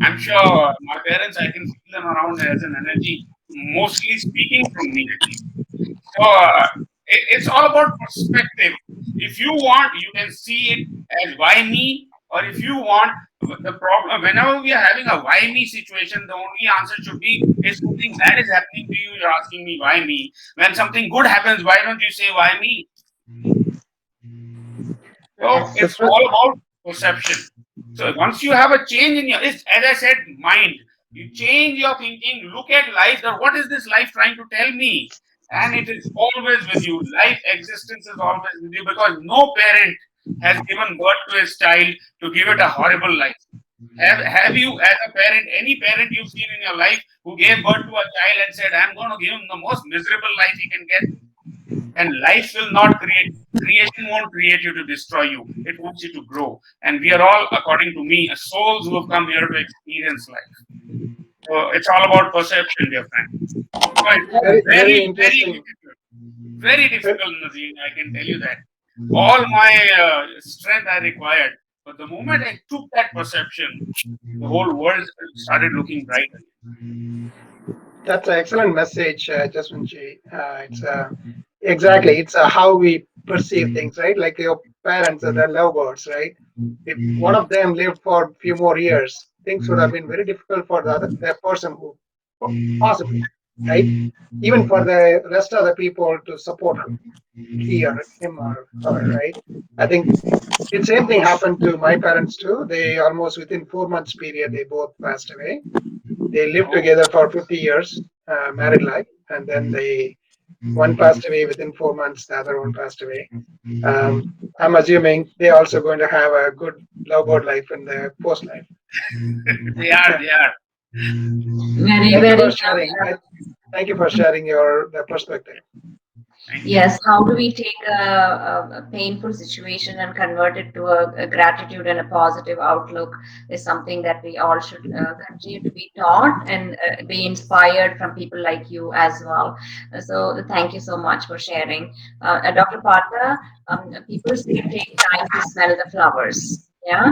I'm sure my parents, I can feel them around as an energy, mostly speaking from me at least. So it's all about perspective. If you want, you can see it as why me, or if you want, the problem, whenever we are having a why me situation, the only answer should be, if something bad is happening to you, you're asking me why me. When something good happens, why don't you say why me? So it's all about perception. So once you have a change in as I said, mind, you change your thinking, look at life, that what is this life trying to tell me? And it is always with you. Life existence is always with you, because no parent has given birth to his child to give it a horrible life. Have you, as a parent, any parent you've seen in your life who gave birth to a child and said, I'm going to give him the most miserable life he can get? And life will not creation won't create you to destroy you. It wants you to grow. And we are all, according to me, souls who have come here to experience life. So it's all about perception, dear friend. So it's Very interesting. very difficult, Nazim, I can tell you that. All my strength I required. But the moment I took that perception, the whole world started looking bright. That's an excellent message, Jaswantji. It's how we perceive things, right? Like your parents, they're lovebirds, right? If one of them lived for a few more years, things would have been very difficult for the person who possibly, right? Even for the rest of the people to support him, him or her, right? I think the same thing happened to my parents too. They almost within 4 months period, they both passed away. They lived together for 50 years, married life, and then one passed away within 4 months, the other one passed away. I'm assuming they're also going to have a good lovebird life in the post life. They are. Thank you for sharing your perspective. Yes, how do we take a painful situation and convert it to a gratitude and a positive outlook is something that we all should continue to be taught and be inspired from people like you as well. So thank you so much for sharing. Dr. Patra, people say take time to smell the flowers. Yeah,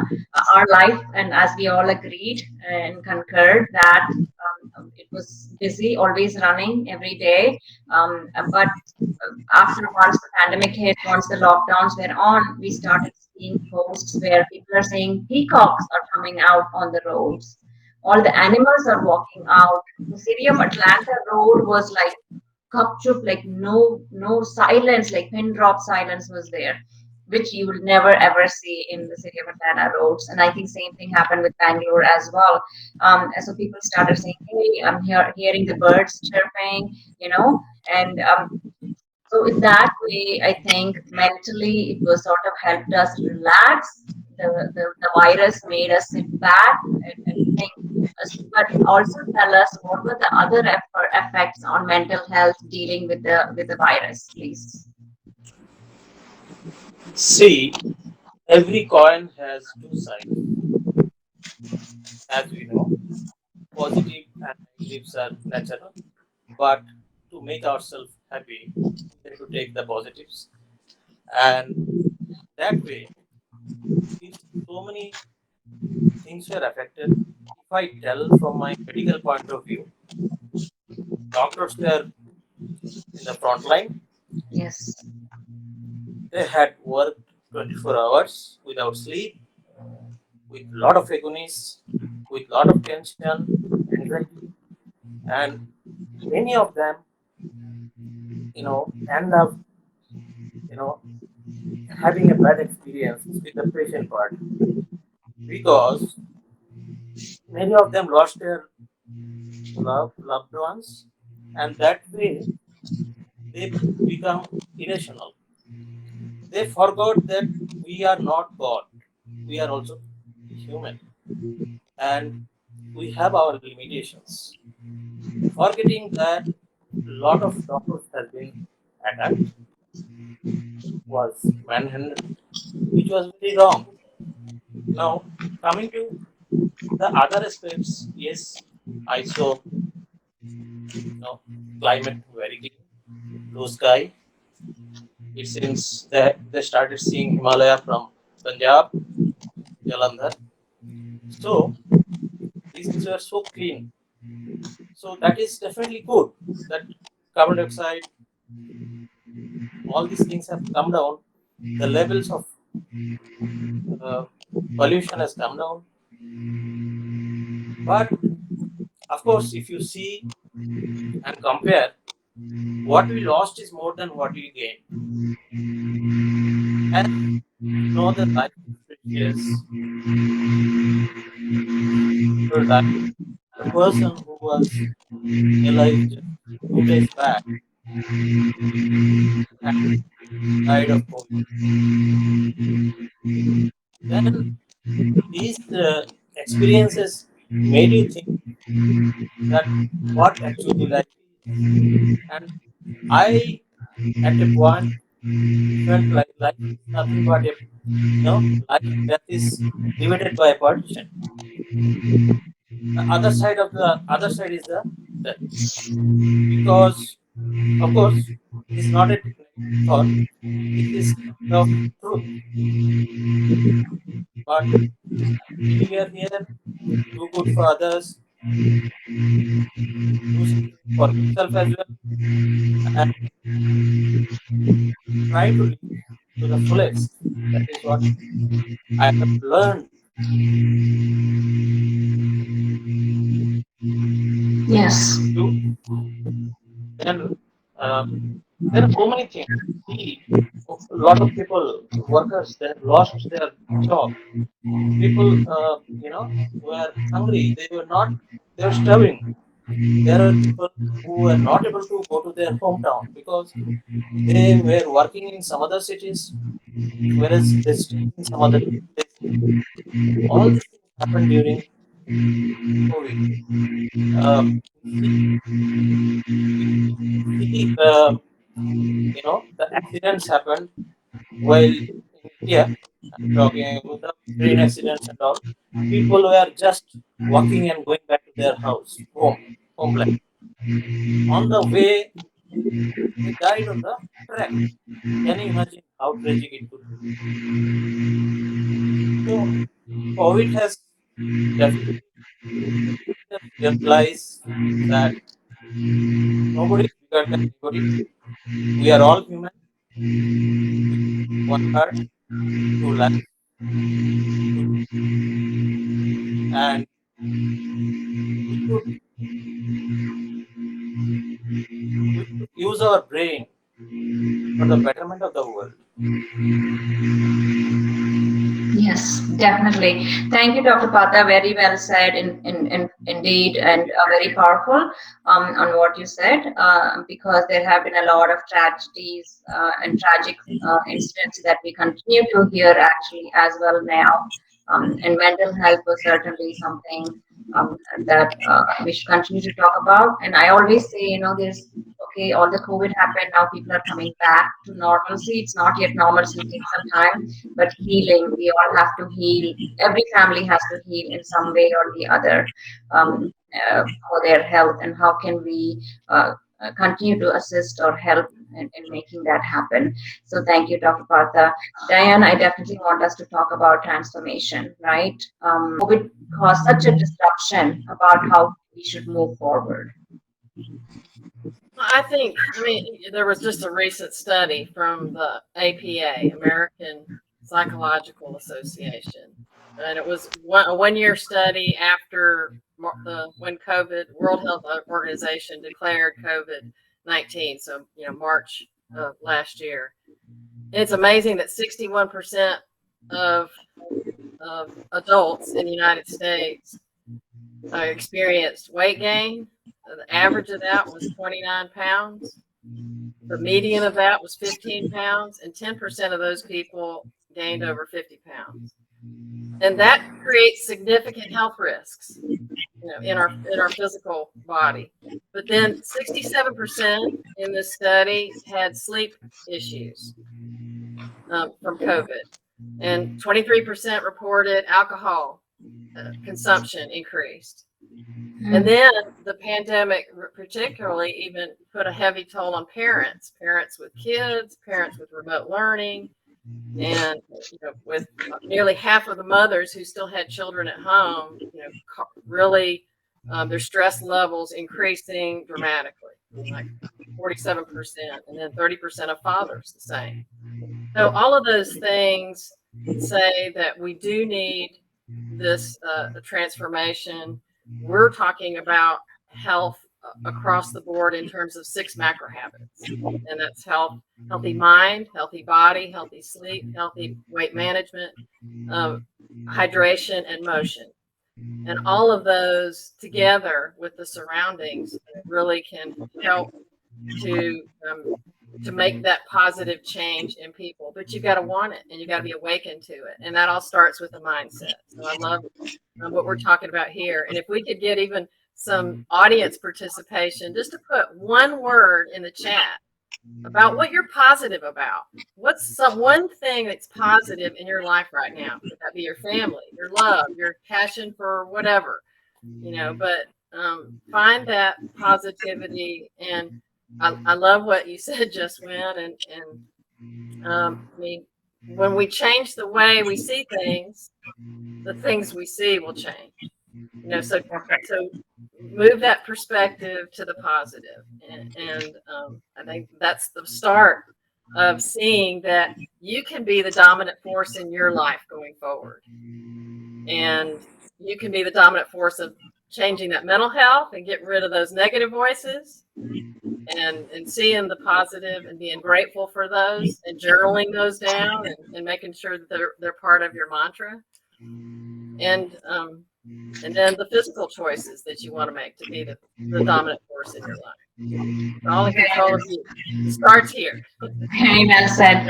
our life, and as we all agreed and concurred that it was busy, always running every day. But after once the pandemic hit, once the lockdowns were on, we started seeing posts where people are saying peacocks are coming out on the roads. All the animals are walking out. The city of Atlanta road was like gupchup, like no silence, like pin drop silence was there, which you will never ever see in the city of Atlanta roads. And I think same thing happened with Bangalore as well. And so people started saying, "Hey, I'm hearing the birds chirping," and so in that way, I think mentally it was sort of helped us relax. The virus made us sit back and think, but also tell us what were the other effects on mental health dealing with the virus, please. See, every coin has two sides, as we know. Positive and negatives are natural, but to make ourselves happy, we have to take the positives. And that way, if so many things were affected, if I tell from my medical point of view, doctors were in the front line. Yes. They had worked 24 hours without sleep, with a lot of agonies, with a lot of tension, anxiety, and many of them, end up, you know, having a bad experience with the patient part because many of them lost their loved ones, and that way they become irrational. They forgot that we are not God. We are also human, and we have our limitations. Forgetting that lot of doctors have been attacked, was manhandled, which was very wrong. Now, coming to the other aspects, yes, I saw climate very clean, blue sky. It seems that they started seeing Himalaya from Punjab, Jalandhar. So these were so clean. So that is definitely good. That carbon dioxide, all these things have come down. The levels of uh, pollution has come down. But of course, if you see and compare, what we lost is more than what we gained. And the life is precious. The person who was alive just 2 days back and died of COVID. Then these experiences made you think that what actually life is. And I, at a point, felt like life is nothing but life and death is divided by a partition. The other side is the death. Because, of course, it is not a technical thought, it is kind of truth. But we are here, do good for others, do something for yourself as well, and try to live to the fullest. That is what I have learned. Yes. And there are so many things. See, a lot of people, workers, they have lost their job. People, were hungry. They were starving. There are people who were not able to go to their hometown because they were working in some other cities, whereas they stay in some other places. All these things happened during COVID. Uh, see, the accidents happened while in India. I'm talking about the train accidents and all. People were just walking and going back to their homeland. On the way, they died on the track. Can you imagine how tragic it could be? So, COVID has definitely made us realize that nobody is bigger than anybody. We are all human. One heart, two lives, and we should use our brain for the betterment of the world. Yes, definitely. Thank you, Dr. Pata. Very well said, indeed, and very powerful on what you said, because there have been a lot of tragedies and tragic incidents that we continue to hear actually as well now. And mental health was certainly something that we should continue to talk about. And I always say, there's okay, all the COVID happened, now people are coming back to normalcy. It's not yet normalcy, it takes some time, but healing, we all have to heal. Every family has to heal in some way or the other for their health. And how can we continue to assist or help in making that happen? So thank you, Dr. Partha. Diane, I definitely want us to talk about transformation, right? COVID caused such a disruption about how we should move forward. I think, I mean, there was just a recent study from the APA, American Psychological Association, and it was a one-year study after when World Health Organization declared COVID-19, so March of last year. It's amazing that 61% of adults in the United States experienced weight gain. The average of that was 29 pounds. The median of that was 15 pounds, and 10% of those people gained over 50 pounds. And that creates significant health risks, in our physical body. But then 67% in this study had sleep issues from COVID, and 23% reported alcohol consumption increased. And then the pandemic particularly even put a heavy toll on parents with kids, parents with remote learning, and with nearly half of the mothers who still had children at home, really their stress levels increasing dramatically, like 47%, and then 30% of fathers the same. So all of those things say that we do need this transformation. We're talking about health across the board in terms of 6 macro habits, and that's healthy mind, healthy body, healthy sleep, healthy weight management, hydration, and motion. And all of those together with the surroundings really can help to make that positive change in people. But you got to want it, and you got to be awakened to it, and that all starts with the mindset. So I love what we're talking about here. And if we could get even some audience participation, just to put one word in the chat about what you're positive about. What's one thing that's positive in your life right now? Could that be your family, your love, your passion for whatever, but find that positivity. And I love what you said, Just Win. And I mean, when we change the way we see things, the things we see will change. So move that perspective to the positive. And I think that's the start of seeing that you can be the dominant force in your life going forward. And you can be the dominant force of changing that mental health and get rid of those negative voices and seeing the positive and being grateful for those and journaling those down and making sure that they're part of your mantra. And then the physical choices that you want to make to be the dominant force in your life. All in control of you. It starts here. Very well said.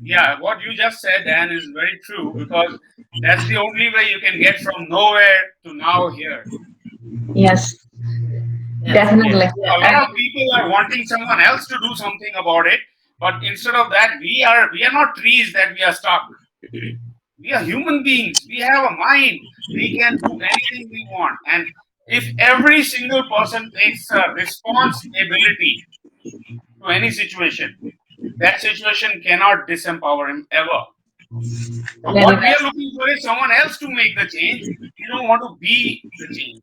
Yeah, what you just said, Dan, is very true, because that's the only way you can get from nowhere to now here. Yes. Definitely. A lot of people are wanting someone else to do something about it, but instead of that, we are not trees that we are stuck. We are human beings. We have a mind. We can do anything we want. And if every single person takes a responsibility to any situation, that situation cannot disempower him ever. So what we are looking for is someone else to make the change. We don't want to be the change.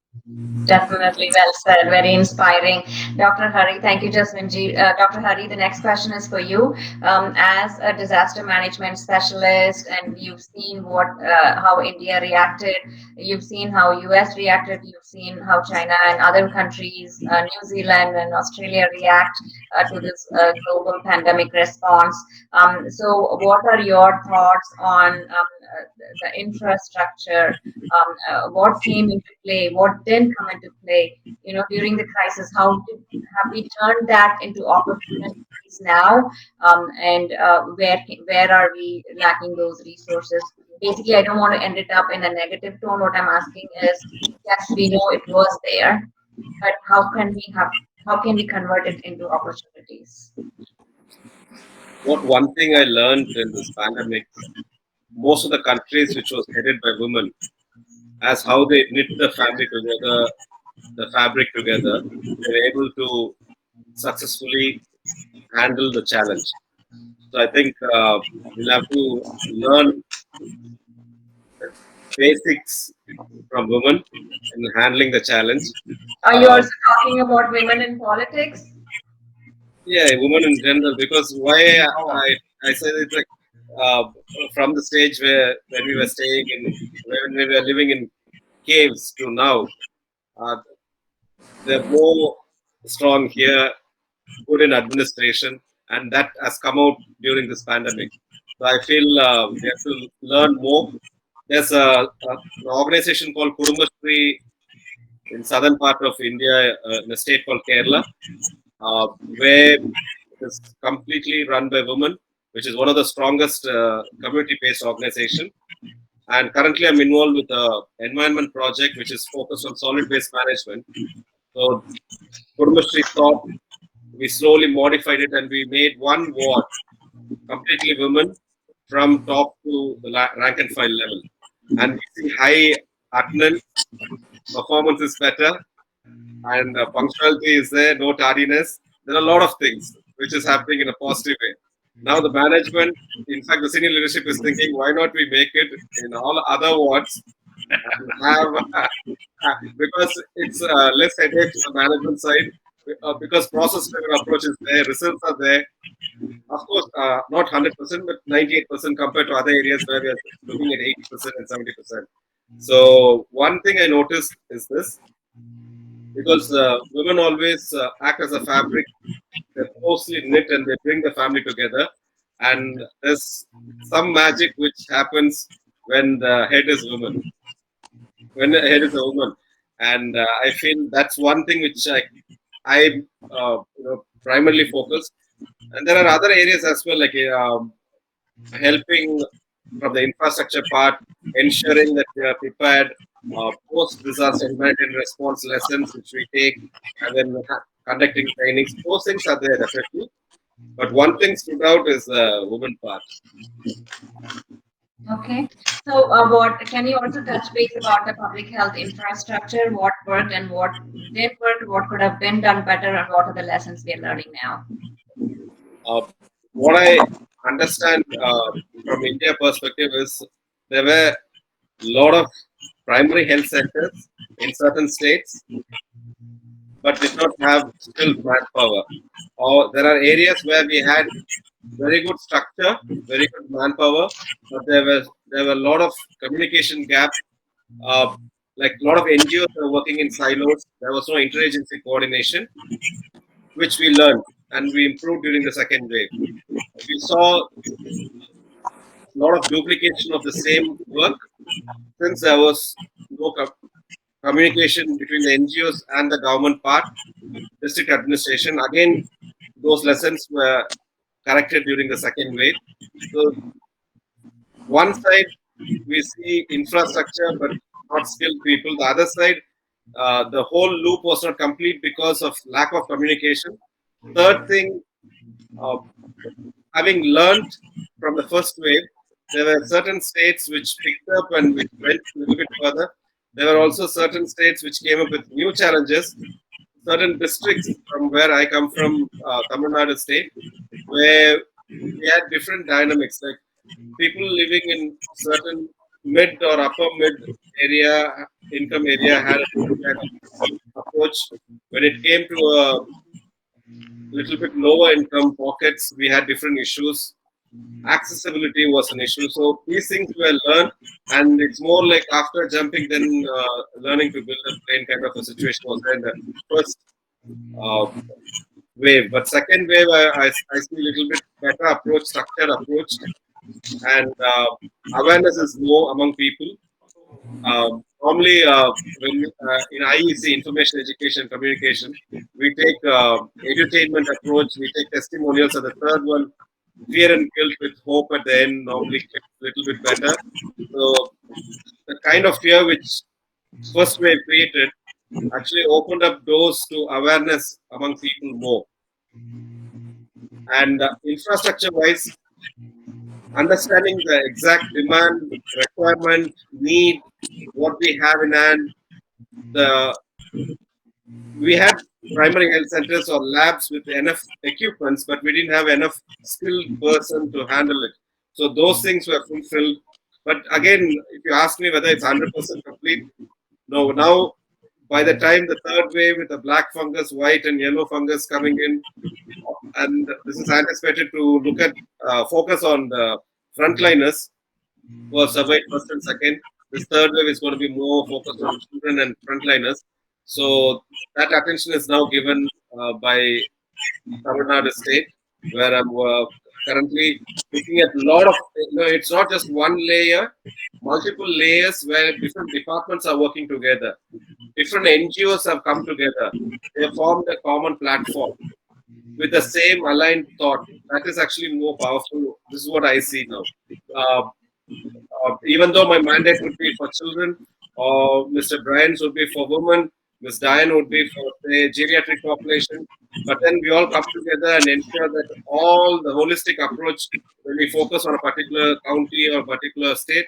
Definitely, well said. Very inspiring. Dr. Hari, thank you, Jasminji. Dr. Hari, the next question is for you. As a disaster management specialist, and you've seen how India reacted, you've seen how US reacted, you've seen how China and other countries, New Zealand and Australia react to this global pandemic response. So what are your thoughts on the infrastructure? What came into play? What didn't come into play? During the crisis, how have we turned that into opportunities now? And where are we lacking those resources? Basically, I don't want to end it up in a negative tone. What I'm asking is, yes, we know it was there, but how can we convert it into opportunities? One thing I learned in this pandemic, most of the countries which was headed by women, as how they knit the family together, the fabric together, they were able to successfully handle the challenge. So I think we'll have to learn basics from women in handling the challenge. Are you also talking about women in politics? Yeah, women in general, because why I say it's like from the stage where when we were staying in, when we were living in caves to now, uh, they're more strong here, good in administration, and that has come out during this pandemic. So I feel we have to learn more. There's an organization called Kudumbashree in southern part of India, in a state called Kerala, where it is completely run by women, which is one of the strongest community-based organization. And currently, I'm involved with a environment project which is focused on solid waste management. So, Kudumbashree thought we slowly modified it and we made one ward completely women from top to the rank and file level. And we see high attendance, performance is better, and punctuality is there, no tardiness. There are a lot of things which is happening in a positive way. Now the management, in fact, the senior leadership is thinking, why not we make it in all other wards and have because it's less headache to the management side, because process-driven approach is there, results are there. Of course, not 100%, but 98% compared to other areas where we are looking at 80% and 70%. So one thing I noticed is this, because women always act as a fabric, they're closely knit and they bring the family together. And there's some magic which happens when the head is woman, when the head is a woman. And I feel that's one thing which I primarily focus. And there are other areas as well, like helping from the infrastructure part, ensuring that we are prepared, post-disaster humanitarian response lessons which we take, and then conducting trainings. Those things are there definitely. But one thing stood out is the women part. Okay. So, what can you also touch base about the public health infrastructure? What worked and what didn't work? What could have been done better, and what are the lessons we are learning now? What I understand from India perspective is there were a lot of primary health centers in certain states, but did not have skilled manpower. Or there are areas where we had very good structure, very good manpower, but there were a lot of communication gap. Like a lot of NGOs were working in silos. There was no interagency coordination, which we learned and we improved during the second wave. We saw a lot of duplication of the same work since there was no communication between the NGOs and the government part, district administration. Again, those lessons were corrected during the second wave. So, one side we see infrastructure but not skilled people. The other side, the whole loop was not complete because of lack of communication. Third thing, having learned from the first wave, there were certain states which picked up and which went a little bit further. There were also certain states which came up with new challenges. Certain districts from where I come from, Tamil Nadu state, where we had different dynamics. Like people living in certain mid or upper mid area, income area, had a different kind of approach. When it came to a little bit lower income pockets, we had different issues. Accessibility was an issue. So these things were learned, and it's more like after jumping, then learning to build a plane kind of a situation was there in the first wave. But second wave, I see a little bit better approach, structured approach, and awareness is more among people. Normally, when in IEC, information, education, communication, we take edutainment approach, we take testimonials, and the third one, fear and guilt with hope at the end, normally gets a little bit better. So, the kind of fear which first wave created actually opened up doors to awareness among people more. And infrastructure-wise, understanding the exact demand, requirement, need, what we have in hand. We had primary health centers or labs with enough equipments, but we didn't have enough skilled person to handle it. So those things were fulfilled. But again, if you ask me whether it's 100% complete, no. Now, by the time the third wave with the black fungus, white and yellow fungus coming in, and this is anticipated to look at focus on the frontliners who have survived first and second. This third wave is going to be more focused on children and frontliners. So that attention is now given by Tamil Nadu state, where I'm currently looking at a lot of, it's not just one layer, multiple layers where different departments are working together. Different NGOs have come together. They have formed a common platform with the same aligned thought. That is actually more powerful. This is what I see now. Even though my mandate would be for children, or Mr. Brian's would be for women, Ms. Diane would be for the geriatric population, but then we all come together and ensure that all the holistic approach, when we focus on a particular county or particular state,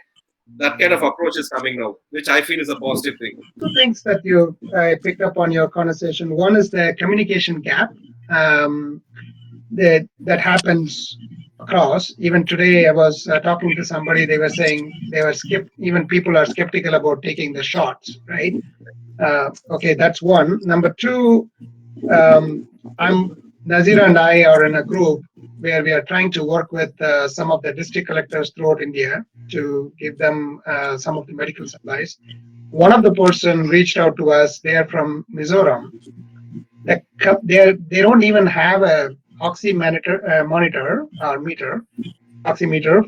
that kind of approach is coming now, which I feel is a positive thing. Two things that you picked up on your conversation. One is the communication gap that happens across. Even today, I was talking to somebody. They were saying even people are skeptical about taking the shots, right? Okay, that's one. Number two, Nazira and I are in a group where we are trying to work with some of the district collectors throughout India to give them some of the medical supplies. One of the person reached out to us. They are from Mizoram. They don't even have a oximeter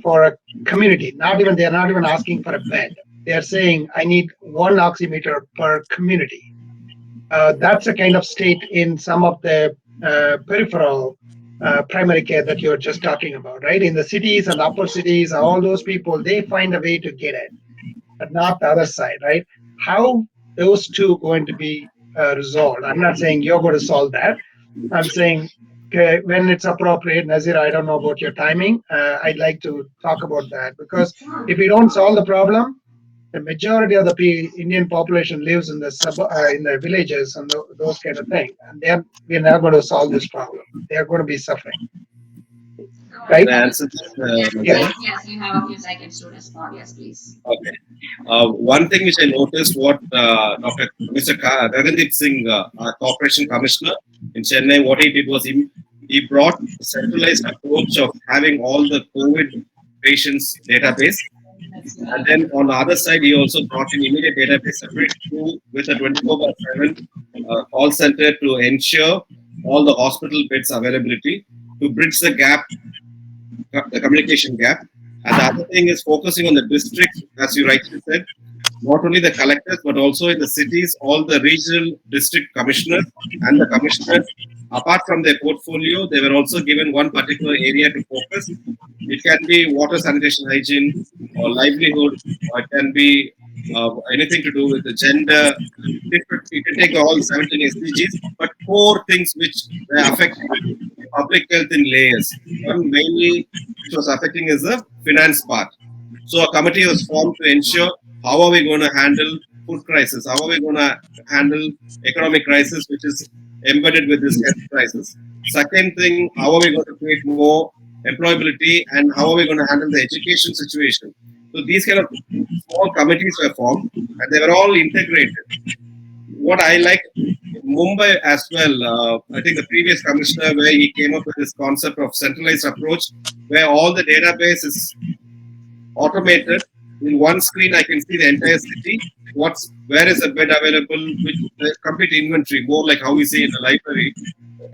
for a community. They're not even asking for a bed. They are saying, I need one oximeter per community. That's a kind of state in some of the peripheral primary care that you're just talking about, right? In the cities and upper cities, all those people, they find a way to get it, but not the other side, right? How those two going to be resolved? I'm not saying you're going to solve that. I'm saying, okay, when it's appropriate, Nazir, I don't know about your timing. I'd like to talk about that, because if we don't solve the problem, the majority of the Indian population lives in the villages and those kind of things, and we're not going to solve this problem. They are going to be suffering, right? Yes, Yes, you have a few seconds to respond. Yes, please. Okay. One thing which I noticed, what Mr. Gagandeep Singh, our Corporation Commissioner in Chennai, what he did was he brought a centralized approach of having all the COVID patients database. And then on the other side, he also brought in immediate database separate with a 24/7 call center to ensure all the hospital beds availability to bridge the gap, the communication gap. And the other thing is focusing on the districts, as you rightly said, not only the collectors, but also in the cities, all the regional district commissioners and the commissioners, apart from their portfolio, they were also given one particular area to focus. It can be water, sanitation, hygiene, or livelihood, or it can be anything to do with the gender. You can take all 17 SDGs, but 4 things which affect public health in layers. One mainly which was affecting is the finance part. So a committee was formed to ensure how are we going to handle food crisis, how are we going to handle economic crisis, which is embedded with this health crisis. Second thing, how are we going to create more employability, and how are we going to handle the education situation. So these kind of small committees were formed, and they were all integrated. What I like Mumbai as well, I think the previous commissioner, where he came up with this concept of centralized approach, where all the database is automated. In one screen, I can see the entire city. Where is a bed available, with the complete inventory, more like how we see in the library.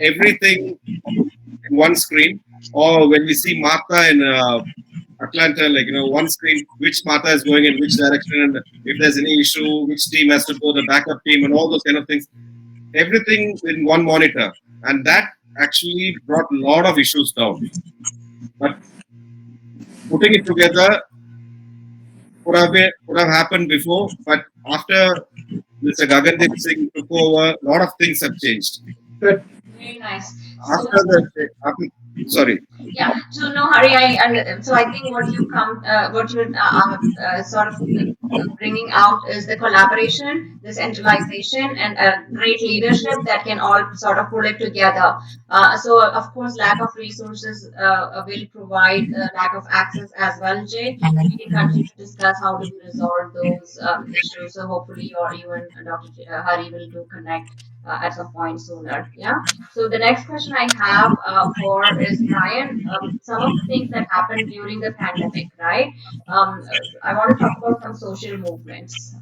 Everything in one screen. Or when we see Martha in Atlanta, one screen, which Martha is going in which direction, and if there's any issue, which team has to go, the backup team, and all those kind of things. Everything in one monitor, and that actually brought a lot of issues down. But putting it together would have happened before, but after Mr. Gagandeep Singh took over, a lot of things have changed. Good. Very nice. After Sorry. Yeah. So no hurry. So I think what you're sort of bringing out is the collaboration, the centralization, and great leadership that can all sort of pull it together. So of course, lack of resources will provide lack of access as well, Jay. We can continue to discuss how do we resolve those issues. So hopefully, you and Dr. Hari will do connect at some point sooner. Yeah. So the next question I have for is Brian. Some of the things that happened during the pandemic, right? I want to talk about some social movements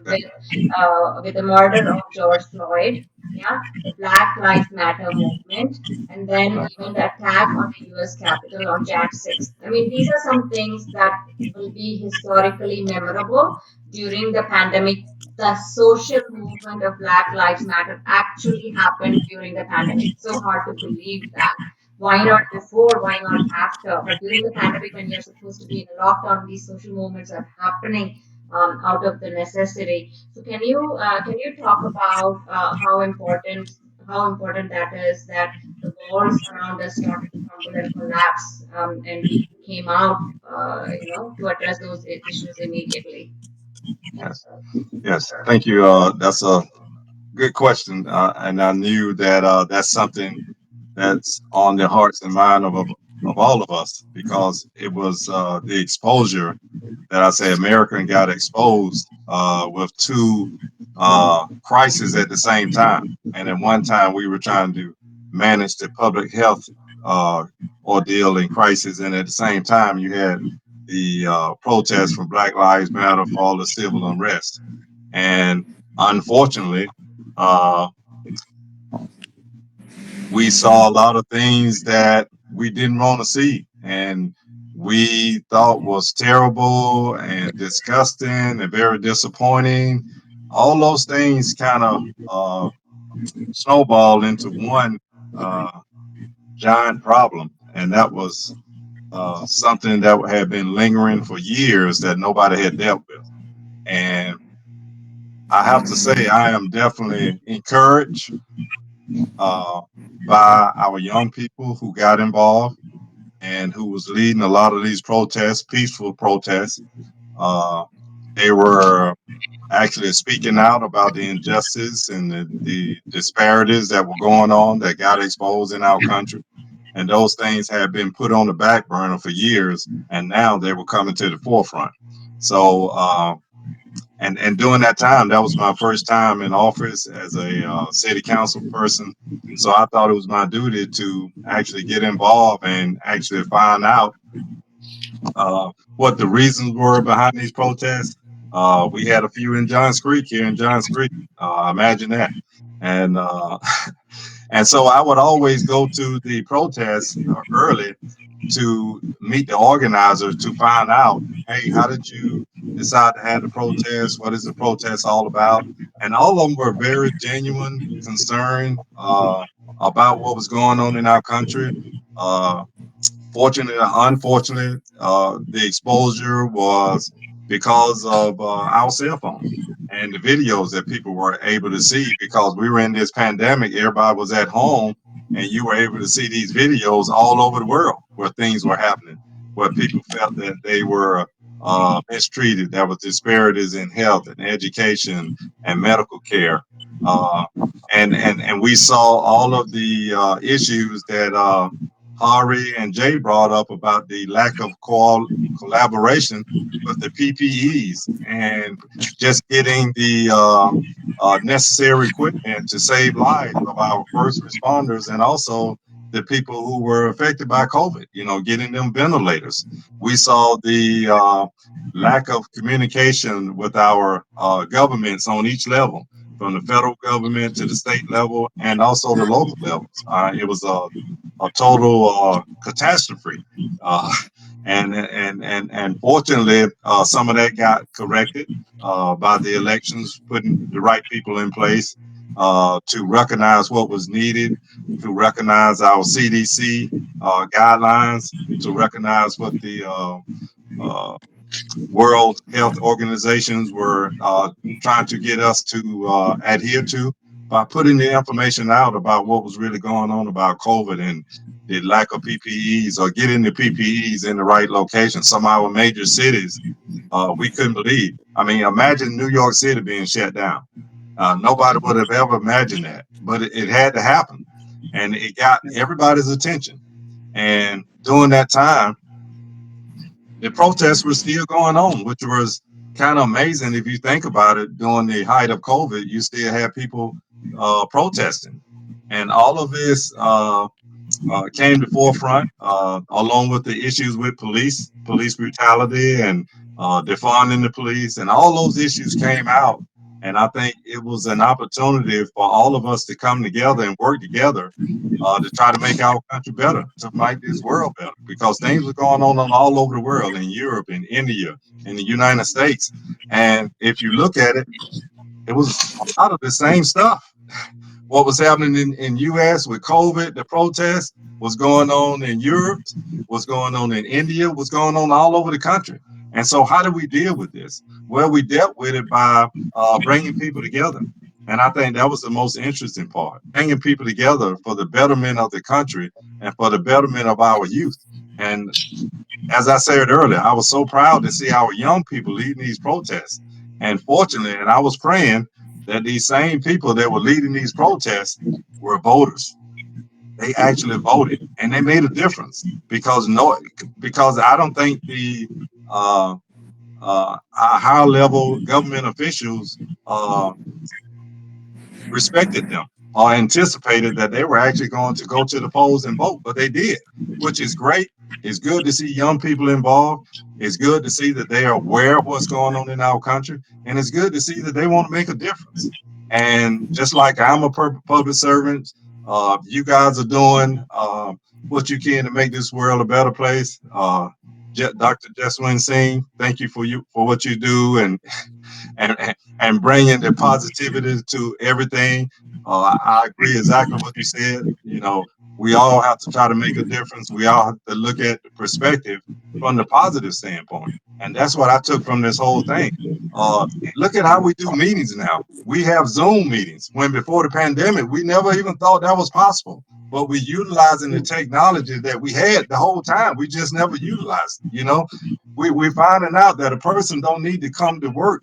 with the murder of George Floyd, yeah, the Black Lives Matter movement, and then even the attack on the U.S. Capitol on Jan 6th. I mean, these are some things that will be historically memorable during the pandemic. The social movement of Black Lives Matter actually happened during the pandemic. It's so hard to believe that. Why not before? Why not after? But during the pandemic, when you're supposed to be in a lockdown, these social movements are happening out of the necessity. So can you talk about how important that is, that the walls around us started to crumble and collapse, and we came out, to address those issues immediately. Yes. Yes. Thank you. That's a good question. And I knew that that's something that's on the hearts and mind of all of us, because it was the exposure that I say American got exposed with two crises at the same time. And at one time we were trying to manage the public health uh, ordeal and crisis, and at the same time you had the protests from Black Lives Matter for all the civil unrest. And unfortunately, uh, we saw a lot of things that we didn't want to see, and we thought was terrible and disgusting and very disappointing. All those things kind of snowballed into one uh, giant problem, and that was something that had been lingering for years that nobody had dealt with. And I have to say, I am definitely encouraged uh, by our young people who got involved and who was leading a lot of these protests, peaceful protests. Uh, they were actually speaking out about the injustice and the disparities that were going on that got exposed in our country. And those things had been put on the back burner for years, and now they were coming to the forefront. So, and during that time, that was my first time in office as a city council person. So I thought it was my duty to actually get involved and actually find out what the reasons were behind these protests. We had a few in Johns Creek here in Johns Creek. Imagine that. And and so I would always go to the protests early to meet the organizer to find out, hey, how did you decide to have the protest? What is the protest all about? And all of them were very genuine, concerned about what was going on in our country. Fortunately or unfortunately, the exposure was because of our cell phone and the videos that people were able to see, because we were in this pandemic, everybody was at home, and you were able to see these videos all over the world where things were happening, where people felt that they were mistreated, there was disparities in health and education and medical care. And we saw all of the issues that Hari and Jay brought up about the lack of collaboration with the PPEs and just getting the necessary equipment to save lives of our first responders, and also the people who were affected by COVID, getting them ventilators. We saw the lack of communication with our governments on each level, from the federal government to the state level and also the local levels. It was a total catastrophe. Uh, and fortunately, some of that got corrected by the elections, putting the right people in place to recognize what was needed, to recognize our CDC guidelines, to recognize what the World Health Organizations were trying to get us to adhere to, by putting the information out about what was really going on about COVID. the lack of PPEs or getting the PPEs in the right location. Some of our major cities, we couldn't believe. I mean, imagine New York City being shut down. Nobody would have ever imagined that, but it had to happen, and it got everybody's attention. And during that time, the protests were still going on, which was kind of amazing if you think about it. During the height of COVID, you still had people protesting, and all of this came to forefront, along with the issues with police brutality, and defunding the police, and all those issues came out. And I think it was an opportunity for all of us to come together and work together to try to make our country better, to make this world better, because things were going on all over the world, in Europe, in India, in the United States. And if you look at it, it was a lot of the same stuff. What was happening in US with COVID, the protests, was going on in Europe, was going on in India, was going on all over the country. And so how do we deal with this? Well, we dealt with it by bringing people together. And I think that was the most interesting part, bringing people together for the betterment of the country and for the betterment of our youth. And as I said earlier, I was so proud to see our young people leading these protests. And fortunately, and I was praying that these same people that were leading these protests were voters. They actually voted, and they made a difference, because I don't think the higher level government officials respected them or anticipated that they were actually going to go to the polls and vote, but they did, which is great. It's good to see young people involved. It's good to see that they are aware of what's going on in our country, and it's good to see that they want to make a difference. And just like I'm a public servant, you guys are doing what you can to make this world a better place. Dr. Jeswin Singh, thank you for what you do, and bringing the positivity to everything. I agree exactly what you said. You know, we all have to try to make a difference. We all have to look at the perspective from the positive standpoint, and that's what I took from this whole thing. Look at how we do meetings now. We have Zoom meetings, when before the pandemic we never even thought that was possible. But we're utilizing the technology that we had the whole time. We just never utilized it. You know, we're finding out that a person don't need to come to work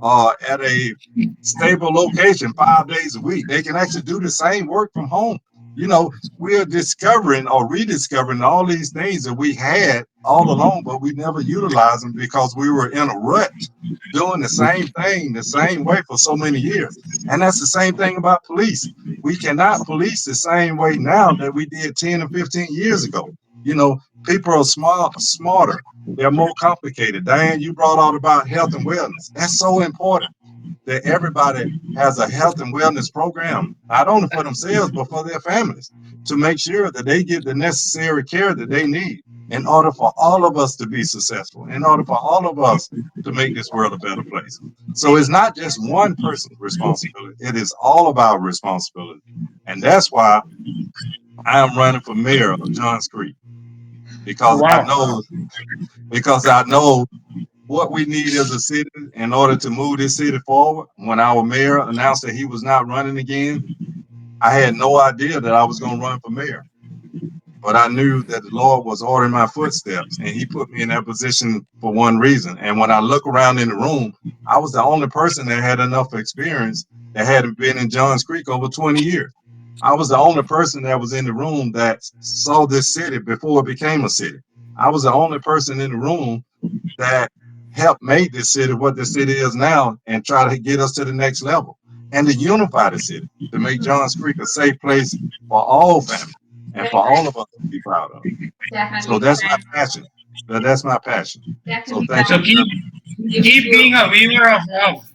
at a stable location 5 days a week. They can actually do the same work from home. You know, we are discovering or rediscovering all these things that we had all along, but we never utilized them because we were in a rut doing the same thing the same way for so many years. And that's the same thing about police. We cannot police the same way now that we did 10 or 15 years ago. You know, people are smarter. They're more complicated. Diane, you brought out about health and wellness. That's so important that everybody has a health and wellness program, not only for themselves, but for their families, to make sure that they get the necessary care that they need in order for all of us to be successful, in order for all of us to make this world a better place. So it's not just one person's responsibility, it is all of our responsibility. And that's why I am running for mayor of Johns Creek, because I know what we need as a city in order to move this city forward. When our mayor announced that he was not running again, I had no idea that I was going to run for mayor. But I knew that the Lord was ordering my footsteps, and he put me in that position for one reason. And when I look around in the room, I was the only person that had enough experience that hadn't been in Johns Creek over 20 years. I was the only person that was in the room that saw this city before it became a city. I was the only person in the room that helped make this city what the city is now, and try to get us to the next level, and to unify the city, to make Johns Creek a safe place for all families and for all of us to be proud of. Definitely. So that's my passion. That's my passion. So Definitely. thank So you. keep being a weaver of love.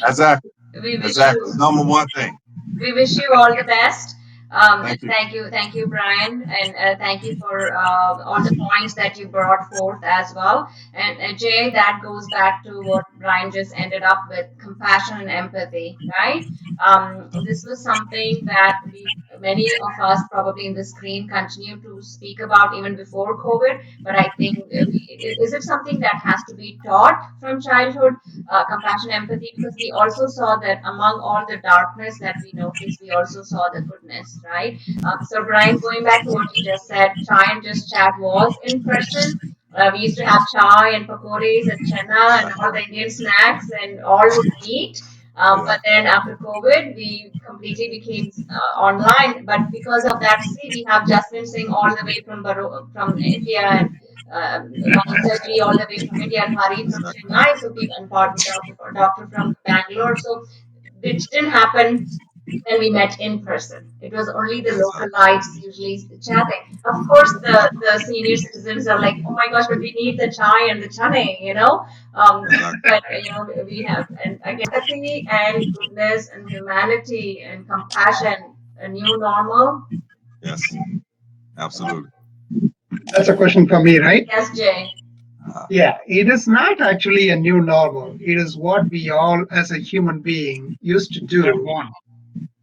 Exactly. We wish Exactly. you, Number one thing. we wish you all the best. Thank you. Thank you, Brian, and thank you for all the points that you brought forth as well. And Jay, that goes back to what Brian just ended up with: compassion and empathy, right? This was something that many of us probably in the screen continue to speak about even before COVID. But I think, is it something that has to be taught from childhood, compassion, empathy? Because we also saw that among all the darkness that we noticed, we also saw the goodness, right? So Brian, going back to what you just said, Chai and Just Chat was in person. We used to have chai and pakoras and chana and all the Indian snacks and all would meet. But then after COVID, we completely became online. But because of that, see, we have Jasmine Singh all the way from India, and Vanita all the way from India, and Hari from Chennai, so people, and doctor from Bangalore. So which didn't happen when we met in person. It was only the localites usually chatting. Of course, the senior citizens are like, oh my gosh, but we need the chai and the chane. But we have, and again, empathy and goodness and humanity and compassion, a new normal. Yes, absolutely. That's a question for me, right? Yes, Jay. Yeah, it is not actually a new normal. It is what we all, as a human being, used to do.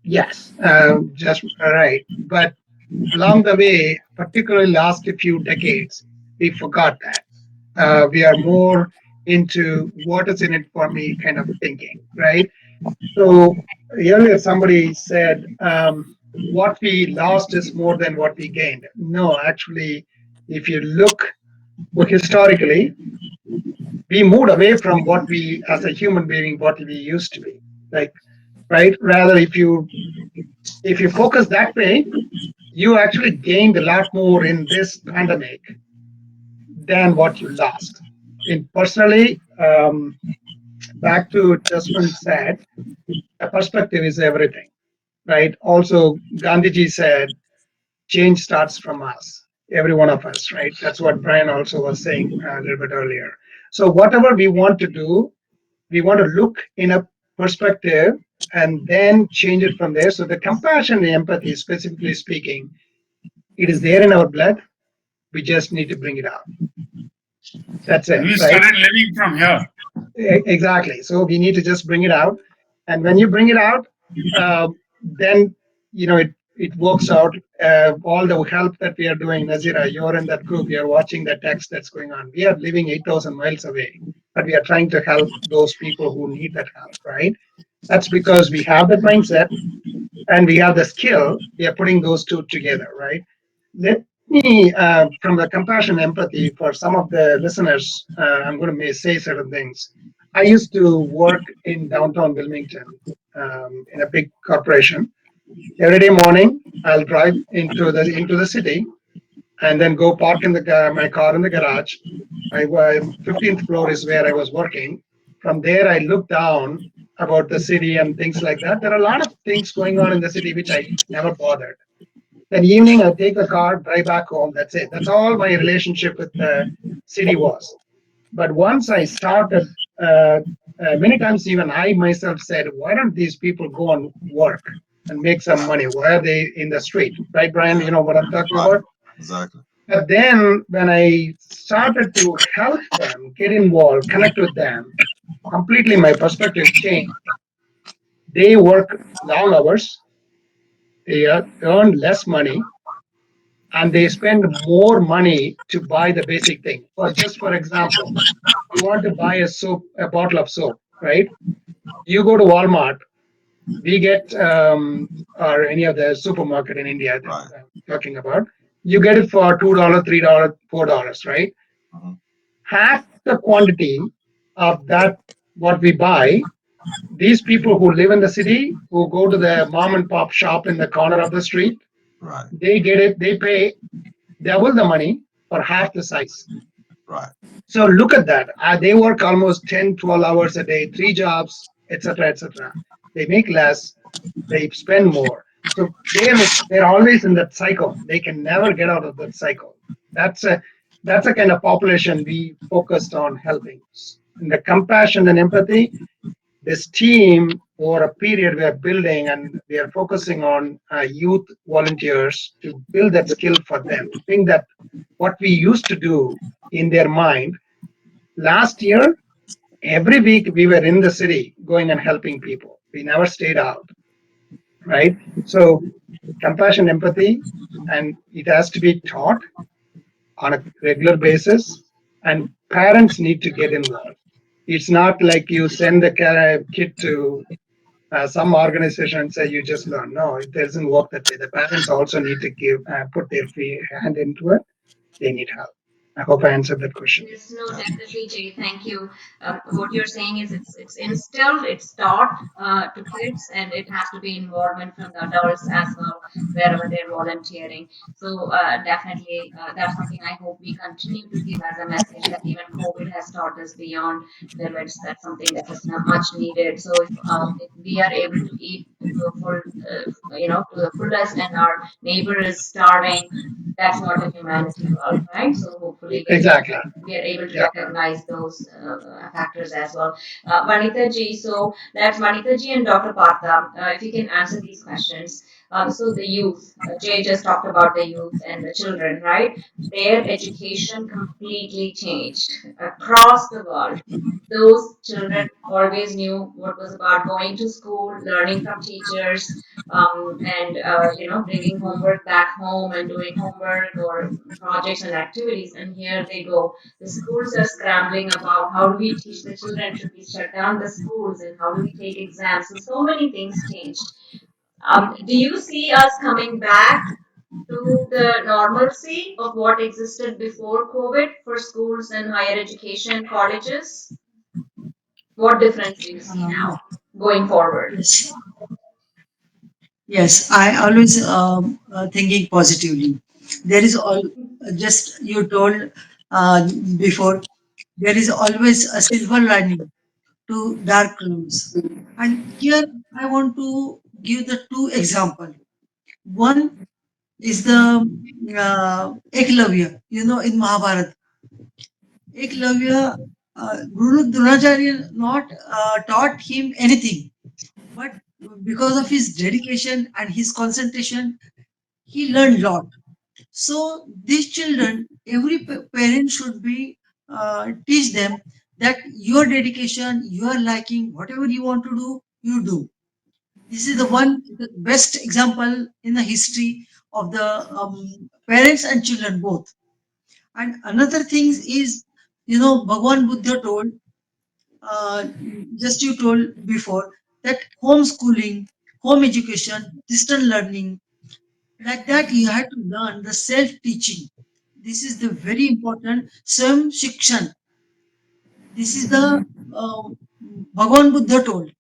Yes, just right. But along the way, particularly last few decades, we forgot that. We are more into what is in it for me kind of thinking, right? So earlier somebody said, what we lost is more than what we gained. No, actually, if you look historically, we moved away from what we, as a human being, what we used to be. Like, right? Rather, if you focus that way, you actually gained a lot more in this pandemic than what you lost. And personally, back to just what said, the perspective is everything, right? Also, Gandhiji said, change starts from us, every one of us, right? That's what Brian also was saying a little bit earlier. So whatever we want to do, we want to look in a perspective and then change it from there. So the compassion and empathy, specifically speaking, it is there in our blood. We just need to bring it out. That's it. We right? started living from here. Exactly. So we need to just bring it out. And when you bring it out, then, it works out. All the help that we are doing, Nazira, you're in that group, you're watching the text that's going on. We are living 8,000 miles away, but we are trying to help those people who need that help, right? That's because we have that mindset and we have the skill. We are putting those two together, right? Let me, from the compassion empathy, for some of the listeners, I'm going to say certain things. I used to work in downtown Wilmington in a big corporation. Every day morning, I'll drive into the city and then go park in my car in the garage. 15th floor is where I was working. From there, I look down about the city and things like that. There are a lot of things going on in the city which I never bothered. Then evening, I take the car, drive back home. That's it. That's all my relationship with the city was. But once I started, many times even I myself said, why don't these people go and work and make some money? Why are they in the street? Right, Brian? You know what I'm talking about? Exactly. But then when I started to help them, get involved, connect with them, completely my perspective changed. They work long hours, they earn less money, and they spend more money to buy the basic thing. Just for example, you want to buy a bottle of soap, right? You go to Walmart, we get, or any of the supermarket in India that I'm talking about, you get it for $2, $3, $4, right? Half the quantity of that, what we buy, these people who live in the city, who go to the mom and pop shop in the corner of the street, they get it, they pay double the money for half the size. Right. So look at that. They work almost 10, 12 hours a day, 3 jobs, etc., etc. They make less, they spend more. So they're always in that cycle. They can never get out of that cycle. That's a kind of population we focused on helping. And the compassion and empathy, this team over a period we are building, and we are focusing on youth volunteers to build that skill for them, to think that what we used to do in their mind. Last year, every week we were in the city going and helping people. We never stayed out. right? So compassion, empathy, and it has to be taught on a regular basis, and parents need to get involved. It's not like you send the kid to some organization and say you just learn. No, it doesn't work that way. The parents also need to give put their hand into it. They need help. I hope I answered that question. Yes, no, definitely, Jay. Thank you. What you're saying is it's instilled, it's taught to kids, and it has to be involvement from the adults as well, wherever they're volunteering. So definitely, that's something I hope we continue to give as a message that even COVID has taught us beyond limits. That's something that is not much needed. So if we are able to eat to a full, to the fullest, and our neighbor is starving, that's not a humanity world, right? So hopefully Exactly. we are able to Yeah. recognize those factors as well. Vanita ji, so that's Vanita ji and Dr. Partha. If you can answer these questions. So the youth, Jay just talked about the youth and the children, right? Their education completely changed across the world. Those children always knew what was about going to school, learning from teachers, and bringing homework back home and doing homework or projects and activities. And here they go, the schools are scrambling about how do we teach the children, should we shut down the schools, and how do we take exams. So many things changed. Do you see us coming back to the normalcy of what existed before COVID for schools and higher education colleges? What difference do you see Um, now going forward? yes, yes. I always thinking positively. There is all just you told uh, before. There is always a silver lining to dark clouds. And here I want to give the two example. One is the Eklavya. In Mahabharata, Eklavya, Guru Dronacharya not taught him anything, but because of his dedication and his concentration, he learned lot. So these children, every parent should be teach them that your dedication, your liking, whatever you want to do, you do. This is the best example in the history of the parents and children both. And another thing is, Bhagwan Buddha told, uh, just you told before, that homeschooling, home education, distant learning, like that you have to learn the self-teaching. This is the very important Swam Shikshan. This is the Bhagwan Buddha told.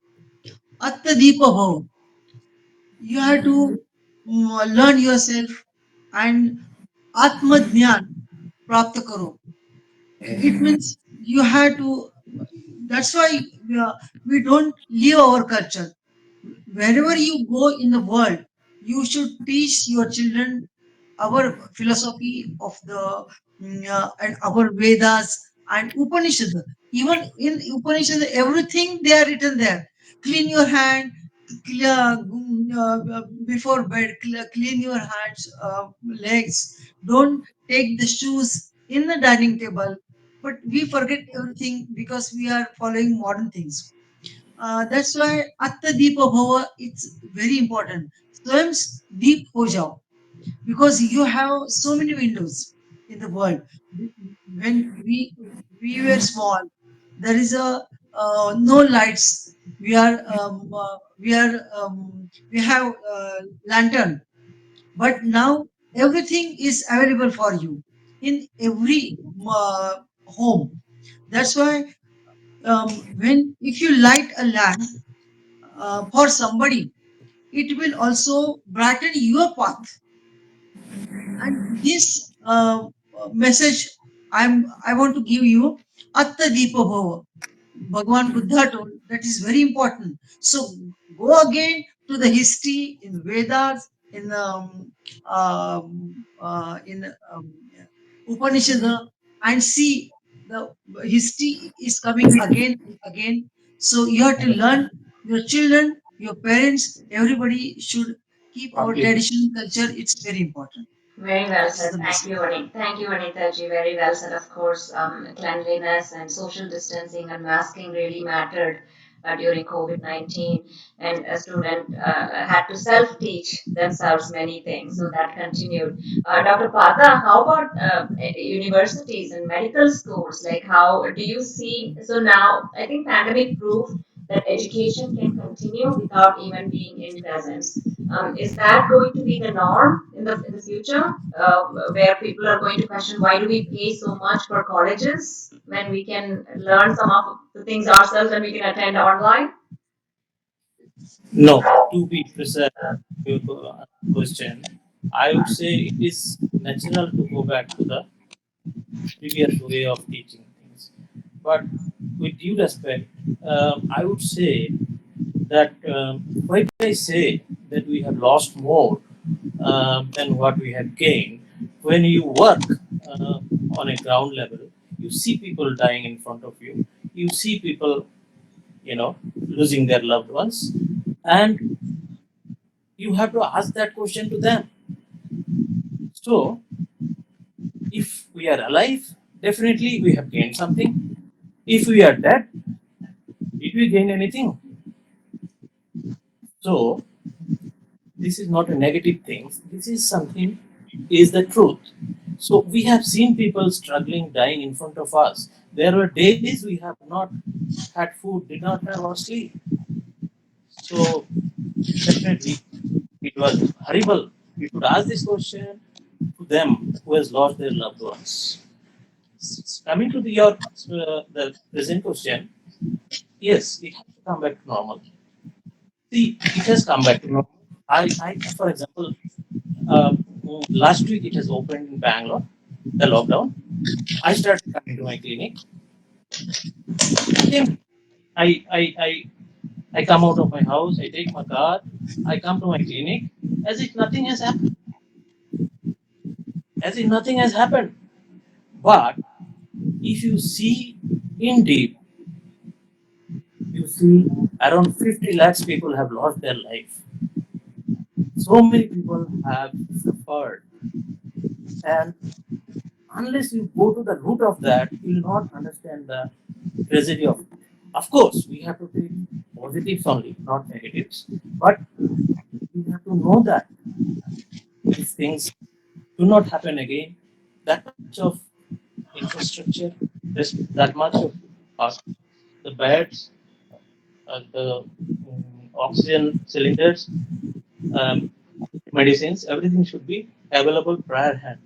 Atta Deepa Bhava. You have to learn yourself and Atma Jnana Prapta Karo. It means you have to, that's why we don't leave our culture. Wherever you go in the world, you should teach your children our philosophy of the and our Vedas and Upanishad. Even in Upanishad, everything they are written there. Clean your hand, before bed. Clean your hands, legs. Don't take the shoes in the dining table. But we forget everything because we are following modern things. That's why Atta Deepa Bhava, it's very important. Swam's deep ho jao, because you have so many windows in the world. When we were small, there is a no lights. We have lantern, but now everything is available for you in every home. That's why when if you light a lamp for somebody, it will also brighten your path. And this message I want to give you, Atta Deepa Bhava. Bhagwan Buddha told that is very important. So go again to the history in Vedas, in Upanishad, and see the history is coming again and again. So you have to learn. Your children, your parents, everybody should keep our traditional culture. It's very important. Very well This is said. the Thank message. you, Anita. Thank you, Anita ji. Very well said. Of course, cleanliness and social distancing and masking really mattered during COVID-19, and a student had to self-teach themselves many things. So that continued. Dr. Pata, how about universities and medical schools? Like, how do you see? So now, I think pandemic proved that education can continue without even being in presence. Is that going to be the norm in the future, where people are going to question why do we pay so much for colleges when we can learn some of the things ourselves and we can attend online? No, to be precise, your question, I would say it is natural to go back to the previous way of teaching things. But with due respect, I would say that why did I say that we have lost more than what we have gained? When you work on a ground level, you see people dying in front of you. You see people, losing their loved ones, and you have to ask that question to them. So, if we are alive, definitely we have gained something. If we are dead, did we gain anything? So, this is not a negative thing. This is something, is the truth. So, we have seen people struggling, dying in front of us. There were days we have not had food, did not have our sleep. So, definitely, it was horrible. We could ask this question to them who has lost their loved ones. Coming to the present question, yes, it has to come back to normal. See, it has come back to normal. For example, last week it has opened in Bangalore, the lockdown. I started coming to my clinic. Then I come out of my house, I take my car, I come to my clinic, as if nothing has happened. As if nothing has happened. But if you see in deep, you see around 50 lakhs people have lost their life. So many people have suffered. And unless you go to the root of that, you will not understand the tragedy of it. Of course, we have to take positives only, not negatives. But we have to know that these things do not happen again. That much of infrastructure, that much of the beds, the oxygen cylinders, medicines, everything should be available prior hand.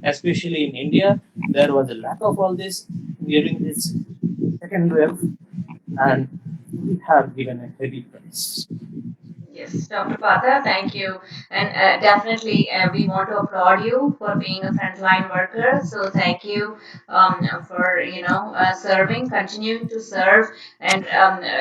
Especially in India, there was a lack of all this during this second wave, and we have given a heavy price. Yes, Dr. Pata, thank you. And definitely, we want to applaud you for being a frontline worker. So thank you for, serving, continuing to serve. And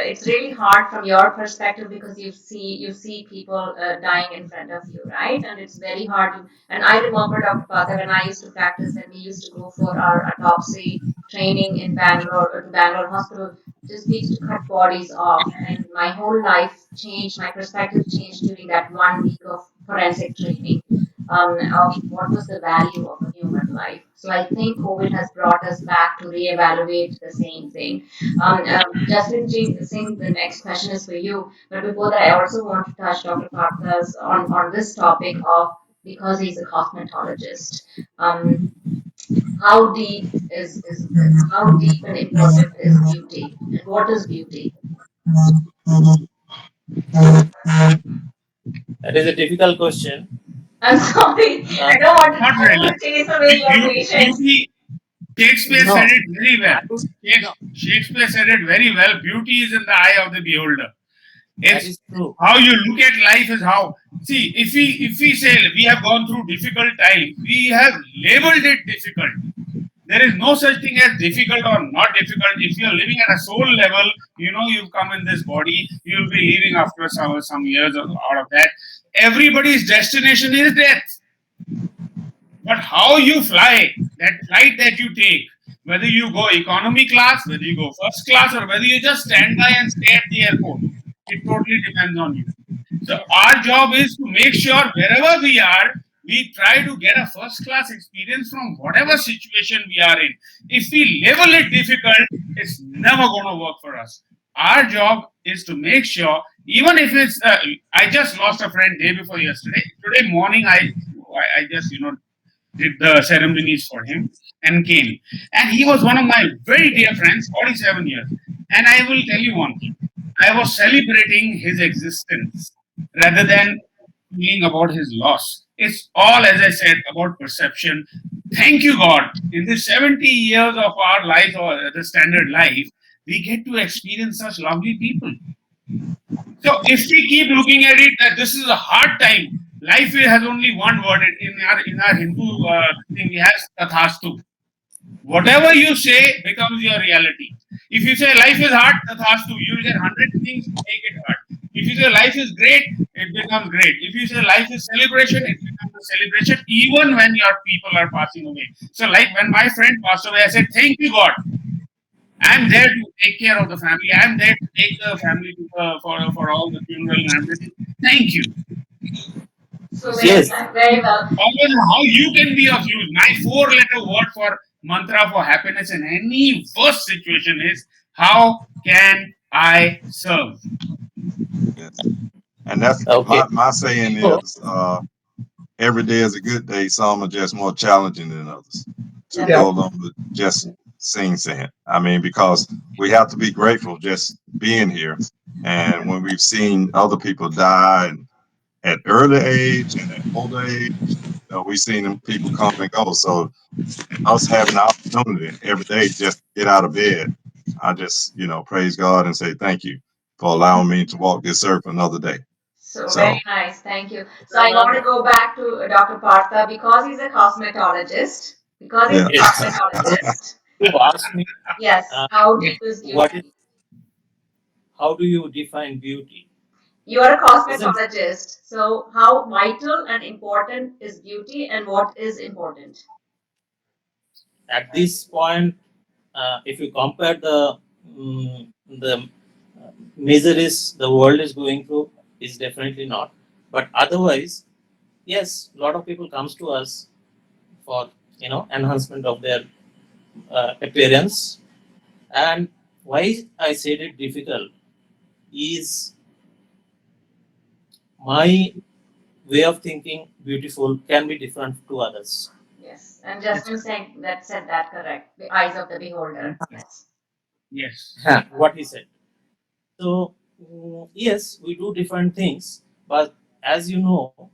it's really hard from your perspective because you see people dying in front of you, right? And it's very hard. And I remember, Dr. Pata, when I used to practice, when we used to go for our autopsy training in Bangalore, to Bangalore Hospital, just needs to cut bodies off. And my whole life changed, my perspective changed during that 1 week of forensic training, of what was the value of a human life. So I think COVID has brought us back to reevaluate the same thing. Justin Singh, the next question is for you. But before that, I also want to touch Dr. Partha's on this topic of, because he's a cosmetologist. How deep how deep and important is beauty, and what is beauty? That is a difficult question. I'm sorry, I don't want Not really. to chase away your patience. Beauty, Shakespeare No. said it very well. No, Shakespeare said it very well. Beauty is in the eye of the beholder. that It's is true. how you look at life is how. See, if we say we have gone through difficult times, we have labeled it difficult. There is no such thing as difficult or not difficult. If you're living at a soul level, you've come in this body, you'll be leaving after some years out of that. Everybody's destination is death. But how you fly, that flight that you take, whether you go economy class, whether you go first class, or whether you just stand by and stay at the airport, it totally depends on you. So our job is to make sure wherever we are, we try to get a first class experience from whatever situation we are in. If we label it difficult, it's never going to work for us. Our job is to make sure, even if it's, I just lost a friend day before yesterday. Today morning, I just, did the ceremonies for him and came. And he was one of my very dear friends, 47 years. And I will tell you one thing. I was celebrating his existence rather than feeling about his loss. It's all, as I said, about perception. Thank you, God. In the 70 years of our life or the standard life, we get to experience such lovely people. So if we keep looking at it that this is a hard time, life has only one word. In our Hindu thing, we have tathastu. Whatever you say becomes your reality. If you say life is hard, tathastu. You say 100 things, make it hard. If you say life is great, it becomes great. If you say life is celebration, it becomes a celebration even when your people are passing away. So like when my friend passed away, I said, thank you, God. I'm there to take care of the family. I'm there to take the family to, for all the funeral and everything. Thank you. So Yes. very well. Always how you can be of use. My 4-letter word for mantra for happiness in any worst situation is how can I serve? Yes. And that's Okay. my saying So, is every day is a good day. Some are just more challenging than others. To Yeah. go along with just saying. I mean, because we have to be grateful just being here. And when we've seen other people die at early age and at older age, we've seen them people come and go. So us having the opportunity every day just to get out of bed, I just, praise God and say thank you for allowing me to walk this earth another day. So So very nice. Thank you. So I want to go back to Dr. Partha because he's a cosmetologist. Because he's a yeah. yes. cosmetologist. You asked me Yes. uh, How deep is what is beauty? how do you define beauty? You are a Isn't cosmetologist. So how vital and important is beauty and what is important? at this point, if you compare the miseries the world is going through, is definitely not. But otherwise, yes, a lot of people comes to us for enhancement of their appearance. And why I said it difficult is my way of thinking beautiful can be different to others. Yes. And Justin said that correct. The eyes of the beholder. Yes. Yes. What he said. So yes, we do different things, but as you know,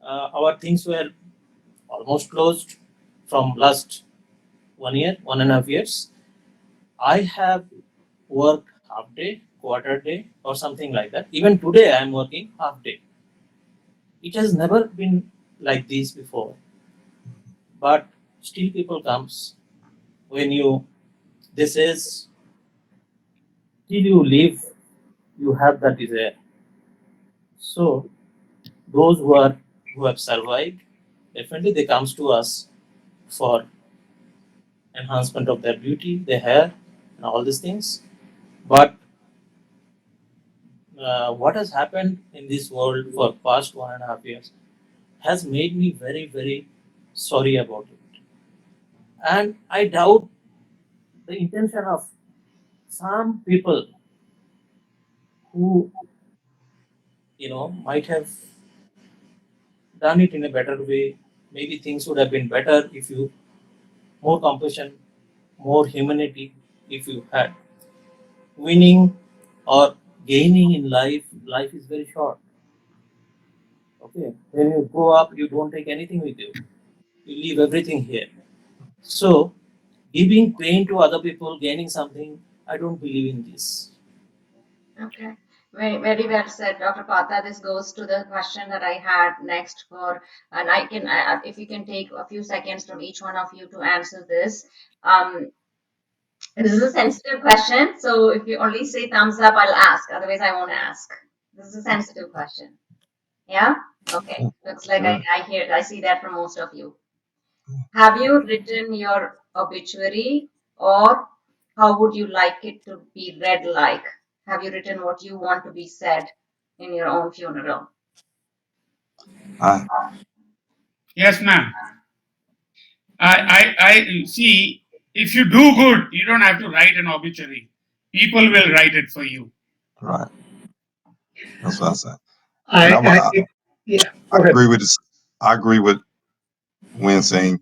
our things were almost closed from last 1 year, 1.5 years. I have worked half day, quarter day, or something like that. Even today, I am working half day. It has never been like this before, but still people comes when you. This is till you live, you have that desire. So those who have survived, definitely they comes to us for enhancement of their beauty, their hair, and all these things. But what has happened in this world for past 1.5 years has made me very, very sorry about it. And I doubt the intention of some people who might have done it in a better way. Maybe things would have been better if you more compassion, more humanity, if you had. Winning or gaining in life is very short. Okay, when you grow up, you don't take anything with you. You leave everything here. So, giving pain to other people, gaining something, I don't believe in this. Okay. Very, very well said, Dr. Pata. This goes to the question that I had next for, and I can, if you can take a few seconds from each one of you to answer this. This is a sensitive question, so if you only say thumbs up, I'll ask. Otherwise, I won't ask. This is a sensitive question. Yeah? Okay. Looks like I see that from most of you. Have you written your obituary or how would you like it to be read like? Have you written what you want to be said in your own funeral? I, Yes, ma'am. I see. If you do good, you don't have to write an obituary. People will write it for you. Right. That's what I say. I, And I think- yeah. I Go ahead. agree with this. I agree with Win saying,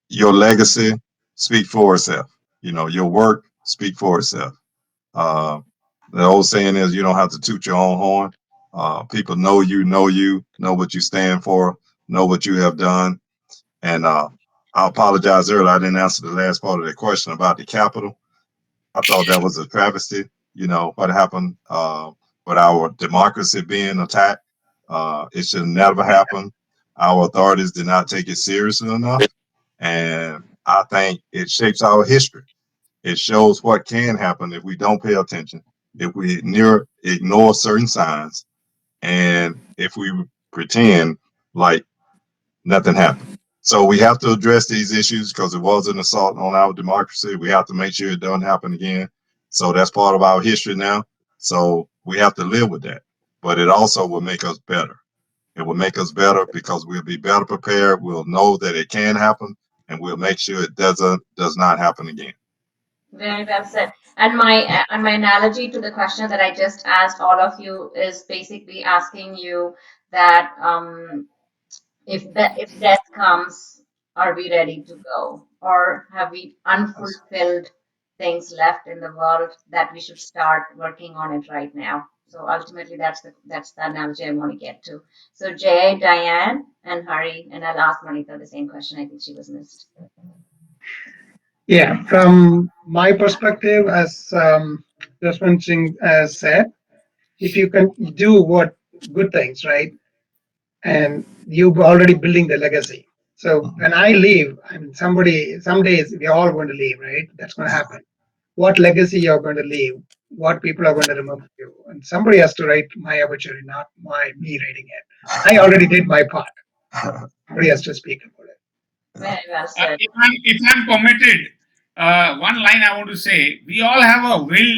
your legacy speak for itself. You know, your work speak for itself. Uh, the old saying is, you don't have to toot your own horn. People know you, know what you stand for, know what you have done. And I apologize earlier, I didn't answer the last part of the question about the Capitol. I thought that was a travesty. You know what happened with our democracy being attacked. It should never happen. Our authorities did not take it seriously enough, and I think it shapes our history. It shows what can happen if we don't pay attention, if we ignore certain signs, and if we pretend like nothing happened. So we have to address these issues because it was an assault on our democracy. We have to make sure it doesn't happen again. So that's part of our history now. So we have to live with that. But it also will make us better. It will make us better because we'll be better prepared. We'll know that it can happen, and we'll make sure it does not happen again. Very well said. And my analogy to the question that I just asked all of you is basically asking you that if death comes, are we ready to go, or have we unfulfilled things left in the world that we should start working on it right now? So ultimately, that's the analogy I want to get to. So Jay, Diane, and Hari, and I'll ask Monica the same question. I think she was missed. Yeah, from my perspective, as Jaswant Singh has said, if you can do what good things, right, and you're already building the legacy. So when I leave, I mean, some days we're all going to leave, right? That's going to happen. What legacy you're going to leave? What people are going to remember you? And somebody has to write my obituary, not me writing it. I already did my part. Somebody has to speak about it. Very well said. If I'm permitted, one line I want to say: we all have a will.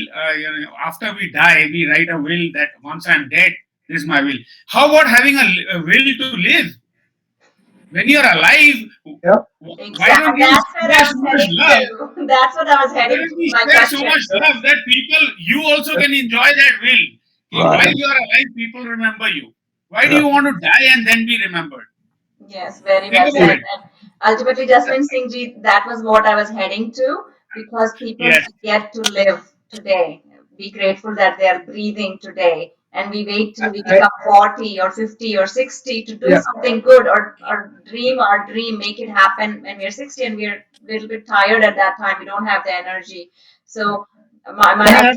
After we die, we write a will that once I'm dead, this is my will. How about having a will to live? When you're alive, Yep. why don't you share so much love? That's what I was Why heading don't to. we My share question. so much love that you also can enjoy that will? Right. While you're alive, people remember you. Why do you want to die and then be remembered? Yes, very Think well about said. it. And ultimately, Jaswant Singh ji, that was what I was heading to, because people Yes. get to live today. Be grateful that they are breathing today, and we wait till we become 40 or 50 or 60 to do something good, or dream our dream, make it happen when we're 60 and we're a little bit tired at that time. We don't have the energy. So my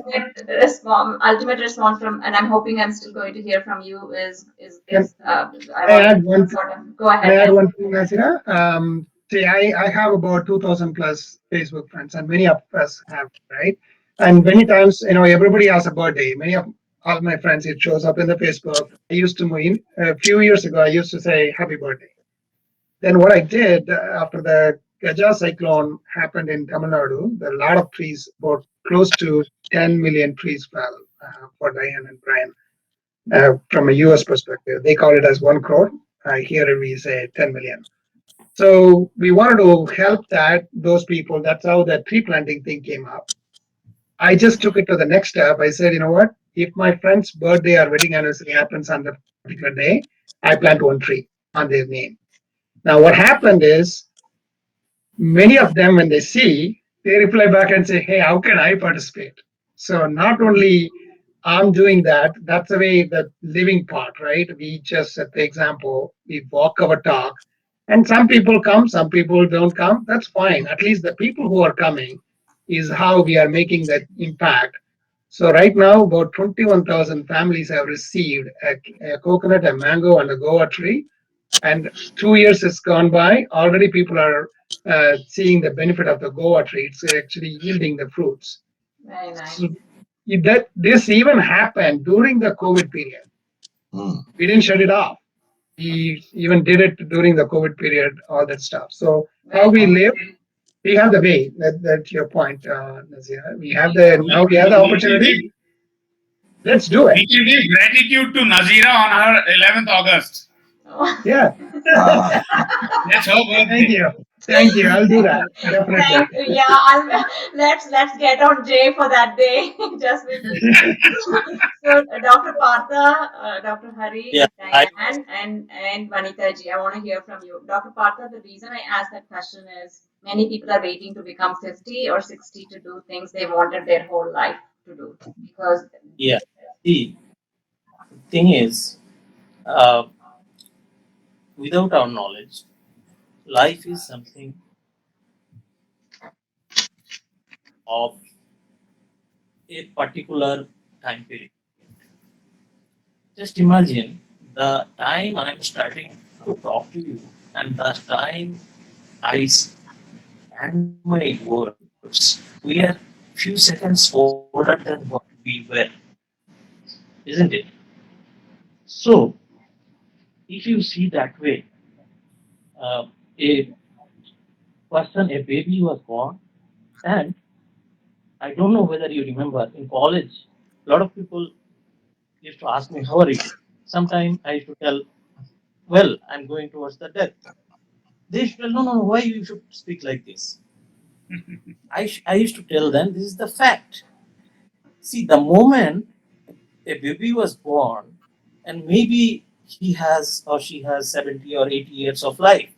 ultimate response from, and I'm hoping I'm still going to hear from you, is I add one. Go ahead. I add one thing, Nazira. See, I have about 2,000 plus Facebook friends, and many of us have, right? And many times, everybody has a birthday. Many of all my friends, it shows up in the Facebook. I used to, a few years ago, I used to say happy birthday. Then what I did after the Gaja cyclone happened in Tamil Nadu, there are a lot of trees, about close to 10 million trees fell for Diane and Brian. From a US perspective, they call it as 1 crore. Here we say 10 million. So we wanted to help those people. That's how the tree planting thing came up. I just took it to the next step. I said, you know what? If my friend's birthday or wedding anniversary happens on the particular day, I plant 1 tree on their name. Now, what happened is many of them, when they see, they reply back and say, hey, how can I participate? So not only I'm doing that, that's the way the living part, right? We just set the example, we walk our talk, and some people come, some people don't come. That's fine. At least the people who are coming is how we are making that impact. So right now, about 21,000 families have received a coconut, a mango, and a guava tree. And 2 years has gone by. Already people are seeing the benefit of the guava tree. It's actually yielding the fruits. Very nice. So this even happened during the COVID period. We didn't shut it off. We even did it during the COVID period, all that stuff. So how we live, we have the way. That's your point, Nazira. We have the opportunity. Let's do it. We can give gratitude to Nazira on her 11th August. Yeah. That's her birthday. Thank you. Thank you. I'll do that. Definitely. Yeah, let's get on Jay for that day. Just with so Dr. Partha, Dr. Hari, Yeah, Diane, and Vanita ji, I want to hear from you. Dr. Partha, the reason I asked that question is many people are waiting to become 50 or 60 to do things they wanted their whole life to do because yeah. The thing is, uh, without our knowledge, life is something of a particular time period. Just imagine the time I'm starting to talk to you and the time I stand my words. We are few seconds older than what we were, isn't it? So, if you see that way, a person, a baby was born, and I don't know whether you remember in college, a lot of people used to ask me, "How are you?" Sometimes I used to tell, "Well, I'm going towards the death." They used to tell, "No, no, no, why you should speak like this?" I used to tell them, "This is the fact." See, the moment a baby was born, and maybe he has or she has 70 or 80 years of life,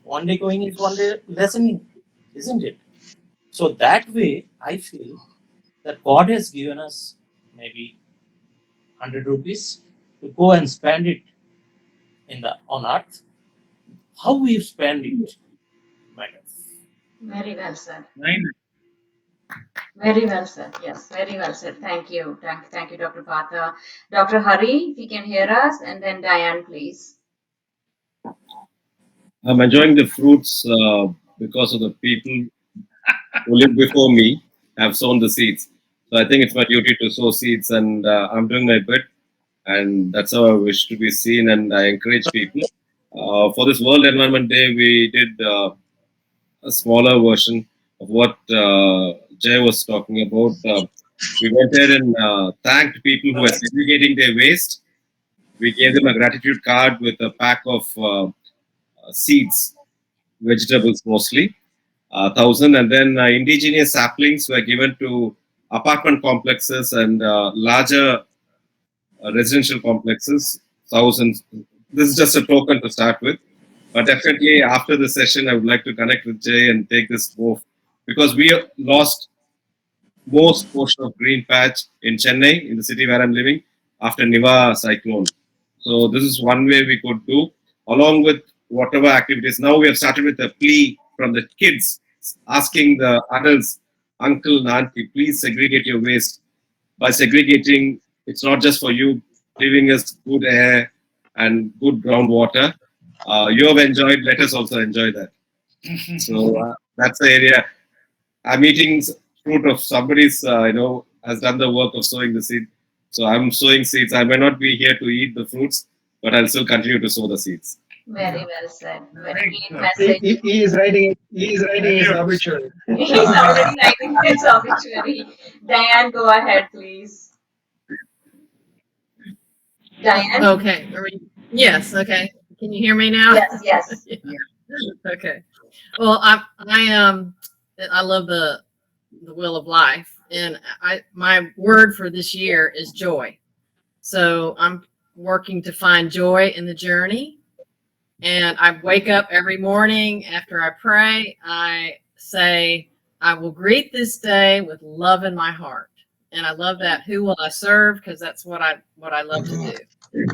one day going is one day lessening, isn't it? So that way, I feel that God has given us maybe 100 rupees to go and spend it in the on earth. How we spend it matters. very well said. Right. Very well said. Yes, very well said. Thank you. Thank you, Dr. Partha. Dr. Hari, if you can hear us, and then Diane, please. I'm enjoying the fruits because of the people who lived before me have sown the seeds. So I think it's my duty to sow seeds, and I'm doing my bit, and that's how I wish to be seen. And I encourage people. For this World Environment Day, we did a smaller version of what Jay was talking about. We went there and thanked people who were segregating their waste. We gave them a gratitude card with a pack of seeds, vegetables mostly, 1,000, and then indigenous saplings were given to apartment complexes and larger residential complexes, thousands. This is just a token to start with, but definitely after the session, I would like to connect with Jay and take this move because we lost most portion of green patch in Chennai, in the city where I'm living, after Niva cyclone. So this is one way we could do, along with whatever activities. Now we have started with a plea from the kids, asking the adults, uncle, auntie, please segregate your waste. By segregating, it's not just for you, giving us good air and good groundwater. You have enjoyed, let us also enjoy that. So that's the area. I'm eating fruit of somebody's, has done the work of sowing the seed. So I'm sowing seeds. I may not be here to eat the fruits, but I'll still continue to sow the seeds. Very well said. Very Right. great He, message. he is writing. He is writing his obituary. He's already writing his obituary. Diane, go ahead, please. Diane? Okay. Yes. Okay. Can you hear me now? Yes, yes. Okay. Well, I love the Wheel of Life, and my word for this year is joy. So I'm working to find joy in the journey, and I wake up every morning after I pray. I say, I will greet this day with love in my heart, and I love that. Who will I serve? Because that's what I love to do.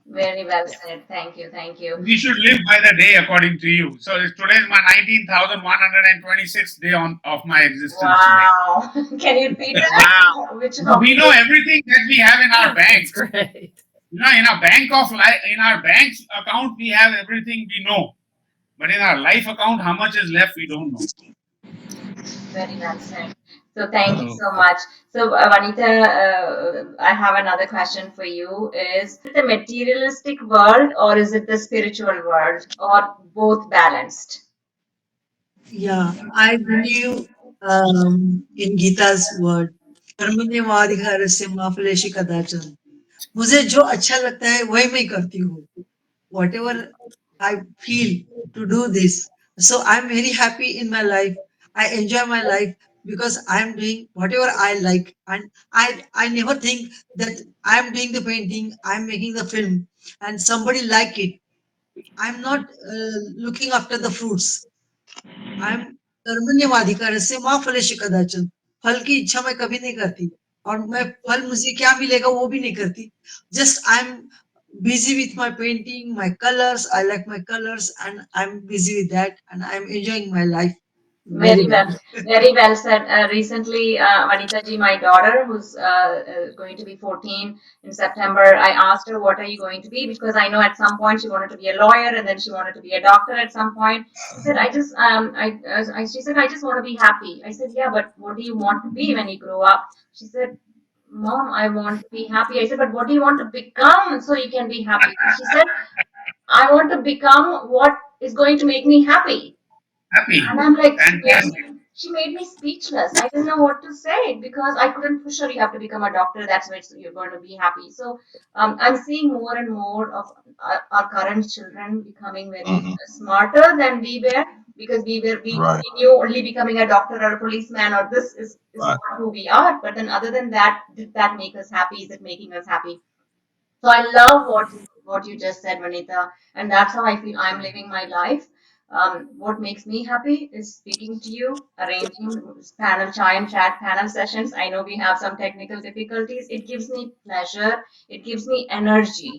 Very well said. Thank you. Thank you. We should live by the day according to you. So today is my 19,126th day of my existence. Wow. Can you repeat that? Wow. Which We know everything that we have in our That's banks. great. In our in our bank's account, we have everything we know. But in our life account, how much is left, we don't know. Very well said. So thank you so much. So Vanita, I have another question for you. Is it the materialistic world or is it the spiritual world or both balanced? Yeah, I believe in Gita's word, कर्मण्येवाधिकारस्य मा फलेषु कदाचन. मुझे जो अच्छा लगता है वही मैं करती हूँ. Whatever I feel to do this, So I'm very happy in my life. I enjoy my life because I'm doing whatever I like, and I never think that I'm doing the painting, I'm making the film, and somebody like it. I'm not looking after the fruits. I'm कर्मण्यवाधिकार से माँ फलेषु कदाचन. फल की इच्छा मैं कभी नहीं करती, और मैं फल मुझे क्या मिलेगा वो भी नहीं करती. Just I'm busy with my painting, my colors. I like my colors, and I'm busy with that, and I'm enjoying my life very Very well. well, very well said. Recently, Vanita ji, my daughter, who's going to be 14 in September, I asked her, "What are you going to be?" Because I know at some point she wanted to be a lawyer, and then she wanted to be a doctor at some point. She said, she said, "I just want to be happy." I said, "Yeah, but what do you want to be when you grow up?" She said, "Mom, I want to be happy." I said, "But what do you want to become so you can be happy?" She said, "I want to become what is going to make me happy." Happy. And I'm like, Fantastic. she made me speechless. I didn't know what to say because I couldn't push her. You have to become a doctor. That's where you're going to be happy. So I'm seeing more and more of our current children becoming very Hmm. smarter than we were, because Right. we knew only becoming a doctor or a policeman or this is Right. not who we are. But then other than that, did that make us happy? Is it making us happy? So I love what you just said, Vanita, and that's how I feel I'm living my life. What makes me happy is speaking to you, arranging panel chai and chat panel sessions. I know we have some technical difficulties. It gives me pleasure. It gives me energy.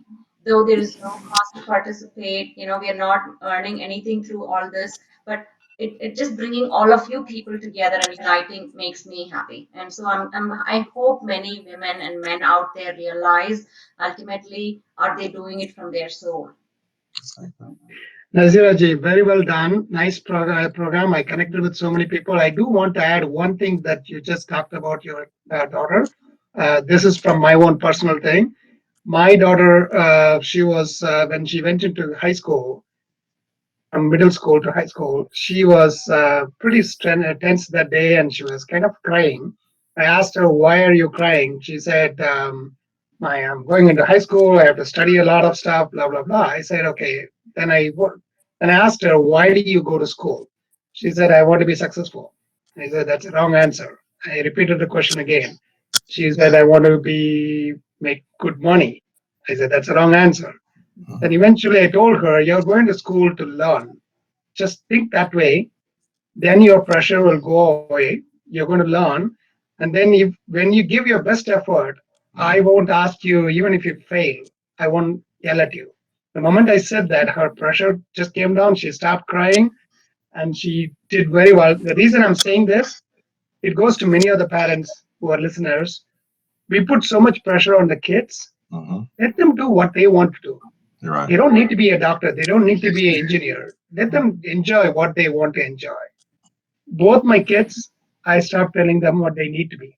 Though there is no cost to participate, we are not earning anything through all this, but it just bringing all of you people together and uniting makes me happy. And so I hope many women and men out there realize ultimately are they doing it from their soul. Nazira ji, very well done. Nice program. I connected with so many people. I do want to add one thing that you just talked about your daughter. This is from my own personal thing. My daughter, she was, when she went into high school, from middle school to high school, she was pretty tense that day, and she was kind of crying. I asked her, "Why are you crying?" She said, I'm going into high school. I have to study a lot of stuff, blah, blah, blah." I said, "Okay." Then I asked her, "Why do you go to school?" She said, "I want to be successful." I said, "That's a wrong answer." I repeated the question again. She said, "I want to make good money." I said, "That's a wrong answer." Then eventually I told her, "You're going to school to learn. Just think that way. Then your pressure will go away. You're going to learn. And then when you give your best effort, I won't ask you, even if you fail, I won't yell at you." The moment I said that, her pressure just came down. She stopped crying and she did very well. The reason I'm saying this, it goes to many other parents who are listeners. We put so much pressure on the kids. Hmm. Let them do what they want to do. You're right. They don't need to be a doctor. They don't need to be an engineer. Let them enjoy what they want to enjoy. Both my kids, I start telling them what they need to be.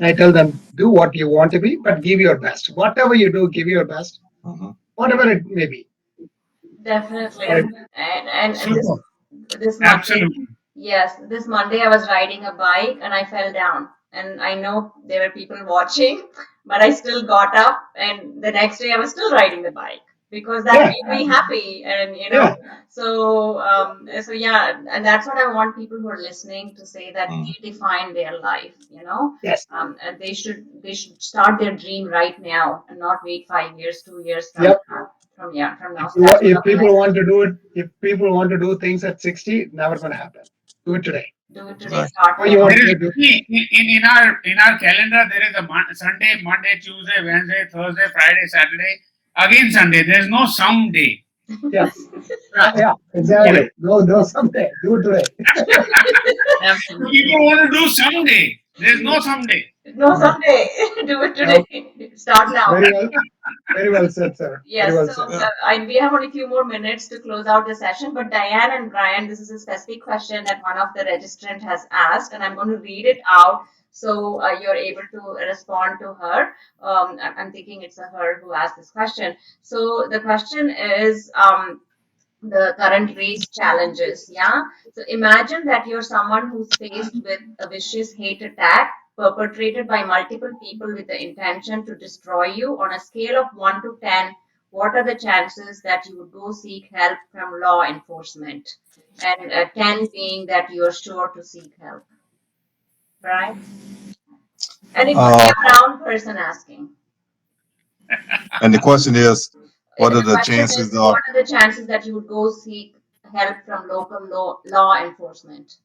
I tell them, do what you want to be, but give your best. Whatever you do, give your best, Hmm. whatever it may be. Definitely. Right? And Super. this Monday, Absolutely. yes, this Monday I was riding a bike and I fell down. And I know there were people watching, but I still got up. And the next day I was still riding the bike because that Yeah, made me happy. And yeah. so yeah, and that's what I want people who are listening to say, that Mm. they define their life. Yes. And they should start their dream right now and not wait 5 years, 2 years Yep. from now. If, So that's what if I would like people to want to do it, if people want to do things at 60, never going to happen. Do it today. do it today. Right. Start Or you now. want There is to do in our calendar there is a Sunday, Monday, Tuesday, Wednesday, Thursday, Friday, Saturday, again Sunday. There is no some day. Yeah, Right. yeah, exactly. No, someday. Do it today. Absolutely. People want to do someday. There is no someday. No, Right. someday. Do it No, today. Start now. very well said, sir. Very Yes, well so said. Yeah. we have only a few more minutes to close out the session, but Diane and Brian, this is a specific question that one of the registrant has asked, and I'm going to read it out so you're able to respond to her. I'm thinking it's a her who asked this question. So the question is, the current race challenges. Yeah. So imagine that you're someone who's faced with a vicious hate attack perpetrated by multiple people with the intention to destroy you. On a scale of 1 to 10, what are the chances that you would go seek help from law enforcement? And 10 being that you're sure to seek help, right? And it could be a brown person asking. And the question is, what are the question is, chances of? what are the chances that you would go seek help from local law enforcement?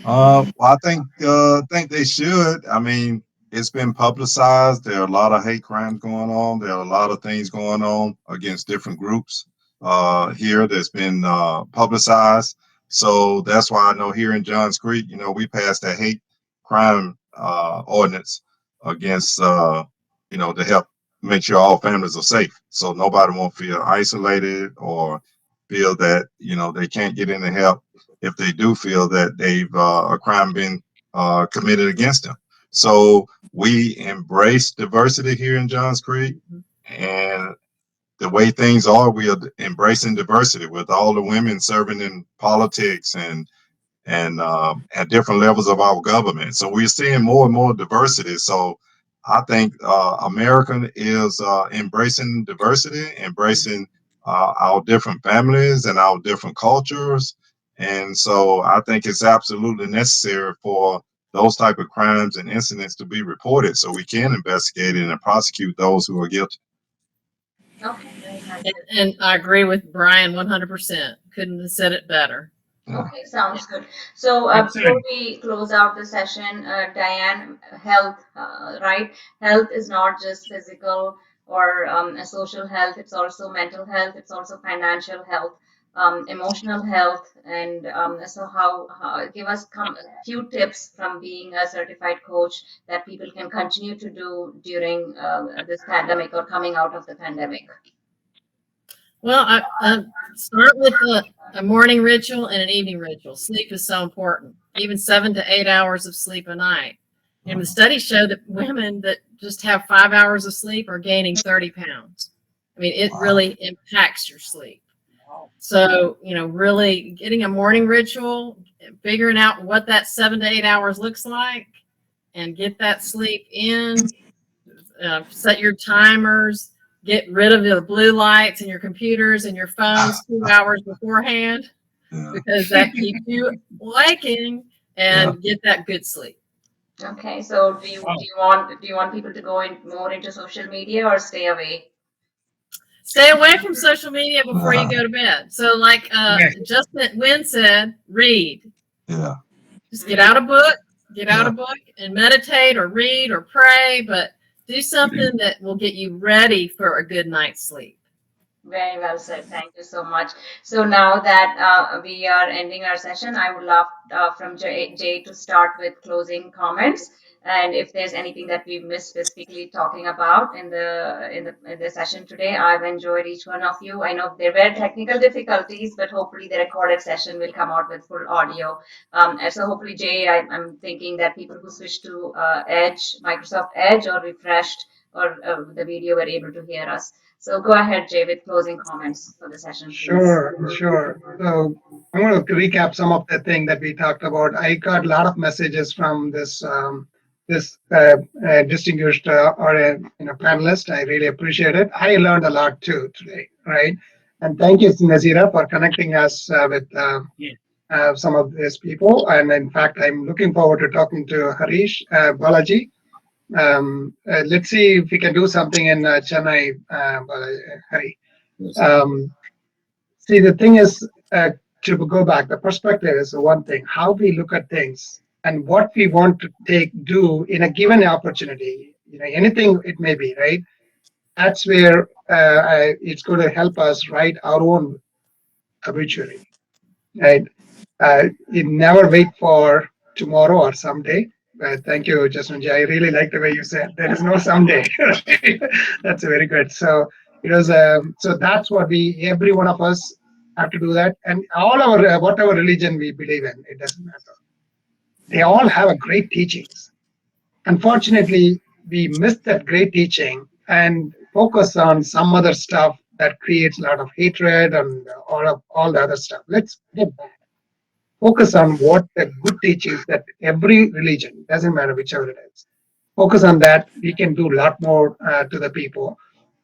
Well, I think they should. I mean, it's been publicized. There are a lot of hate crimes going on. There are a lot of things going on against different groups here that's been publicized. So that's why I know here in Johns Creek, you know, we passed a hate crime ordinance against, you know, to help make sure all families are safe. So nobody won't feel isolated or feel that, you know, they can't get any help if they do feel that they've a crime been committed against them. So we embrace diversity here in Johns Creek, and the way things are, we are embracing diversity with all the women serving in politics and at different levels of our government. So we're seeing more and more diversity. So I think America is embracing diversity, embracing our different families and our different cultures. And so I think it's absolutely necessary for those type of crimes and incidents to be reported so we can investigate it and prosecute those who are guilty. Okay, very nice. And I agree with Brian 100%. Couldn't have said it better. Okay, sounds good. So Excellent. before we close out the session, Diane, health, right? Health is not just physical or a social health. It's also mental health. It's also financial health, emotional health. And so how give us a few tips from being a certified coach that people can continue to do during this pandemic or coming out of the pandemic. Well, I start with a morning ritual and an evening ritual. Sleep is so important. Even 7 to 8 hours of sleep a night. And the studies show that women that just have 5 hours of sleep are gaining 30 pounds. I mean, it really impacts your sleep. So, you know, really getting a morning ritual, figuring out what that 7 to 8 hours looks like, and get that sleep in. Set your timers. Get rid of the blue lights and your computers and your phones 2 hours beforehand, because that keeps you waking and get that good sleep. Okay, so do you want people to go more into social media or stay away? Stay away from social media before you go to bed. So, like Justin Wynn said, read. Yeah. Just get out a book, and meditate or read or pray, but do something that will get you ready for a good night's sleep. Very well said. Thank you so much. So now that we are ending our session, I would love from Jay to start with closing comments. And if there's anything that we've missed specifically talking about in the session today, I've enjoyed each one of you. I know there were technical difficulties, but hopefully the recorded session will come out with full audio. So hopefully, Jay, I'm thinking that people who switched to Edge, Microsoft Edge, or refreshed or the video were able to hear us. So go ahead, Jay, with closing comments for the session. Please. Sure. So I'm going to recap some of the things that we talked about. I got a lot of messages from this distinguished panelist. I really appreciate it. I learned a lot too today, right? And thank you, Nazira, for connecting us with some of these people. And in fact, I'm looking forward to talking to Harish Balaji. Let's see if we can do something in Chennai, Hari. See, the thing is, to go back, the perspective is one thing, how we look at things and what we want to do in a given opportunity, anything it may be, right? That's where it's going to help us write our own obituary, right? You never wait for tomorrow or someday. Thank you, Justin. I really like the way you said there is no someday. That's very good. So it was. So that's what every one of us have to do that, and all our whatever religion we believe in, it doesn't matter. They all have a great teachings. Unfortunately, we miss that great teaching and focus on some other stuff that creates a lot of hatred and all the other stuff. Let's get back. Focus on what the good teachings that every religion, doesn't matter whichever it is. Focus on that. We can do a lot more to the people.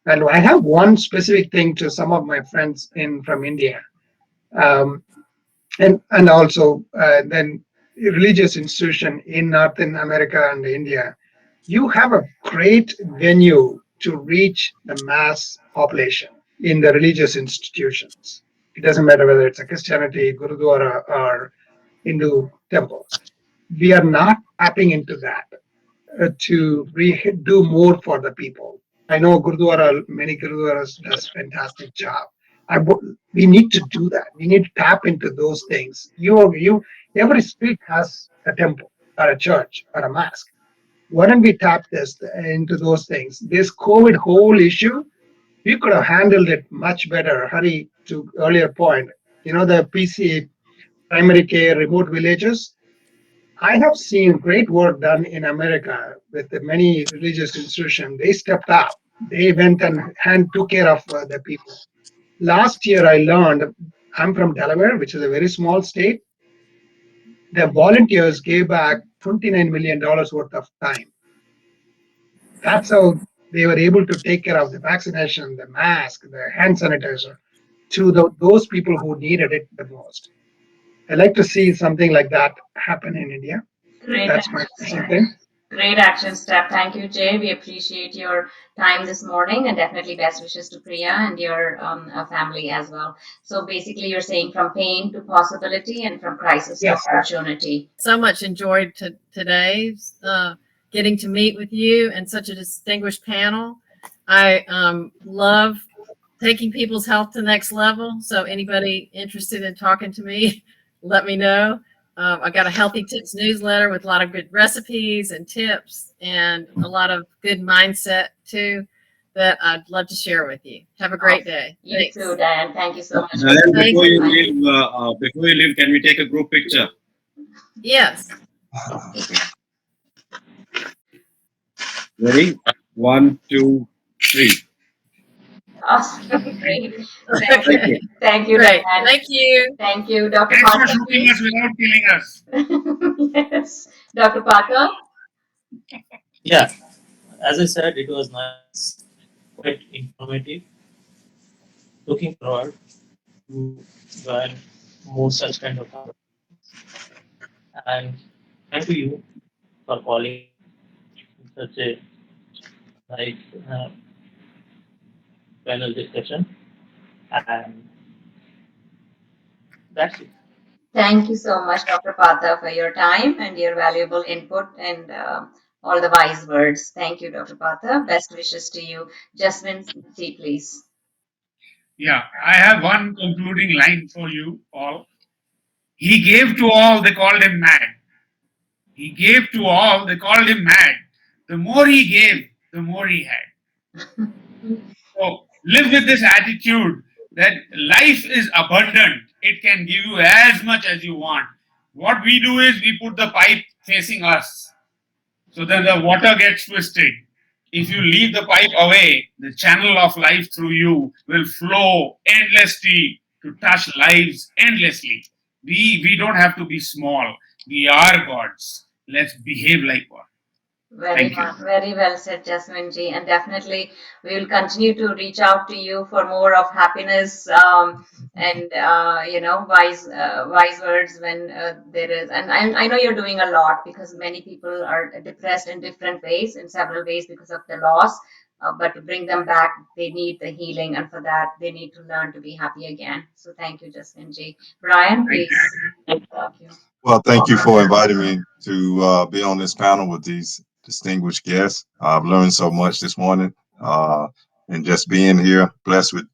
And I have one specific thing to some of my friends from India, um, and also then religious institution in Northern America and India. You have a great venue to reach the mass population in the religious institutions. It doesn't matter whether it's a Christianity, Gurudwara, or Hindu temples. We are not tapping into that to do more for the people. I know Gurudwara, many Gurudwaras does fantastic job. We need to do that. We need to tap into those things. Every street has a temple or a church or a mosque. Why don't we tap this into those things? This COVID whole issue, we could have handled it much better. Hari, to earlier point, the PC primary care remote villages. I have seen great work done in America with the many religious institutions. They stepped up. They went and took care of the people. Last year, I learned, I'm from Delaware, which is a very small state. The volunteers gave back $29 million worth of time. That's how they were able to take care of the vaccination, the mask, the hand sanitizer to those people who needed it the most. I'd like to see something like that happen in India. Great That's my thing. Great action step. Thank you, Jay. We appreciate your time this morning, and definitely best wishes to Priya and your family as well. So basically, you're saying from pain to possibility and from crisis to opportunity. So much enjoyed today, getting to meet with you and such a distinguished panel. I love taking people's health to the next level. So anybody interested in talking to me, let me know. I got a Healthy Tips newsletter with a lot of good recipes and tips and a lot of good mindset too that I'd love to share with you. Have a great day. You too, Diane. Thank you so much. Diane, before you leave, can we take a group picture? Yes. Ready? 1, 2, 3. Awesome. Great. Okay. Thank you, Great. Diane. Thank you. Thank you, Dr. Thanks for Pathak. shooting us without killing us. Yes. Dr. Pathak? Yeah, as I said, it was nice, quite informative. Looking forward to join more such kind of conversations. And thank you for calling such a nice panel discussion. And that's it. Thank you so much, Dr. Patha, for your time and your valuable input and all the wise words. Thank you, Dr. Patha. Best wishes to you. Jasmine C, please. Yeah, I have one concluding line for you all. He gave to all, they called him mad. He gave to all, they called him mad. The more he gave, the more he had. So live with this attitude that life is abundant. It can give you as much as you want. What we do is we put the pipe facing us. So then the water gets twisted. If you leave the pipe away, the channel of life through you will flow endlessly to touch lives endlessly. We don't have to be small. We are gods. Let's behave like God. Very well said, Jasmine ji. And definitely we will continue to reach out to you for more of happiness and wise words when there is. And I know you're doing a lot because many people are depressed in different ways, in several ways because of the loss. But to bring them back, they need the healing, and for that, they need to learn to be happy again. So thank you, Jasmine ji. Brian, please. Thank you. Well, thank you for inviting me to be on this panel with these distinguished guests. I've learned so much this morning, and just being here, blessed with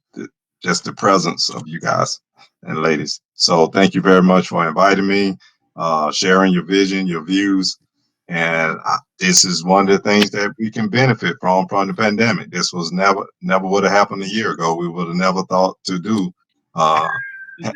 just the presence of you guys and ladies. So thank you very much for inviting me, sharing your vision, your views. And this is one of the things that we can benefit from the pandemic. This was never would have happened a year ago. We would have never thought to do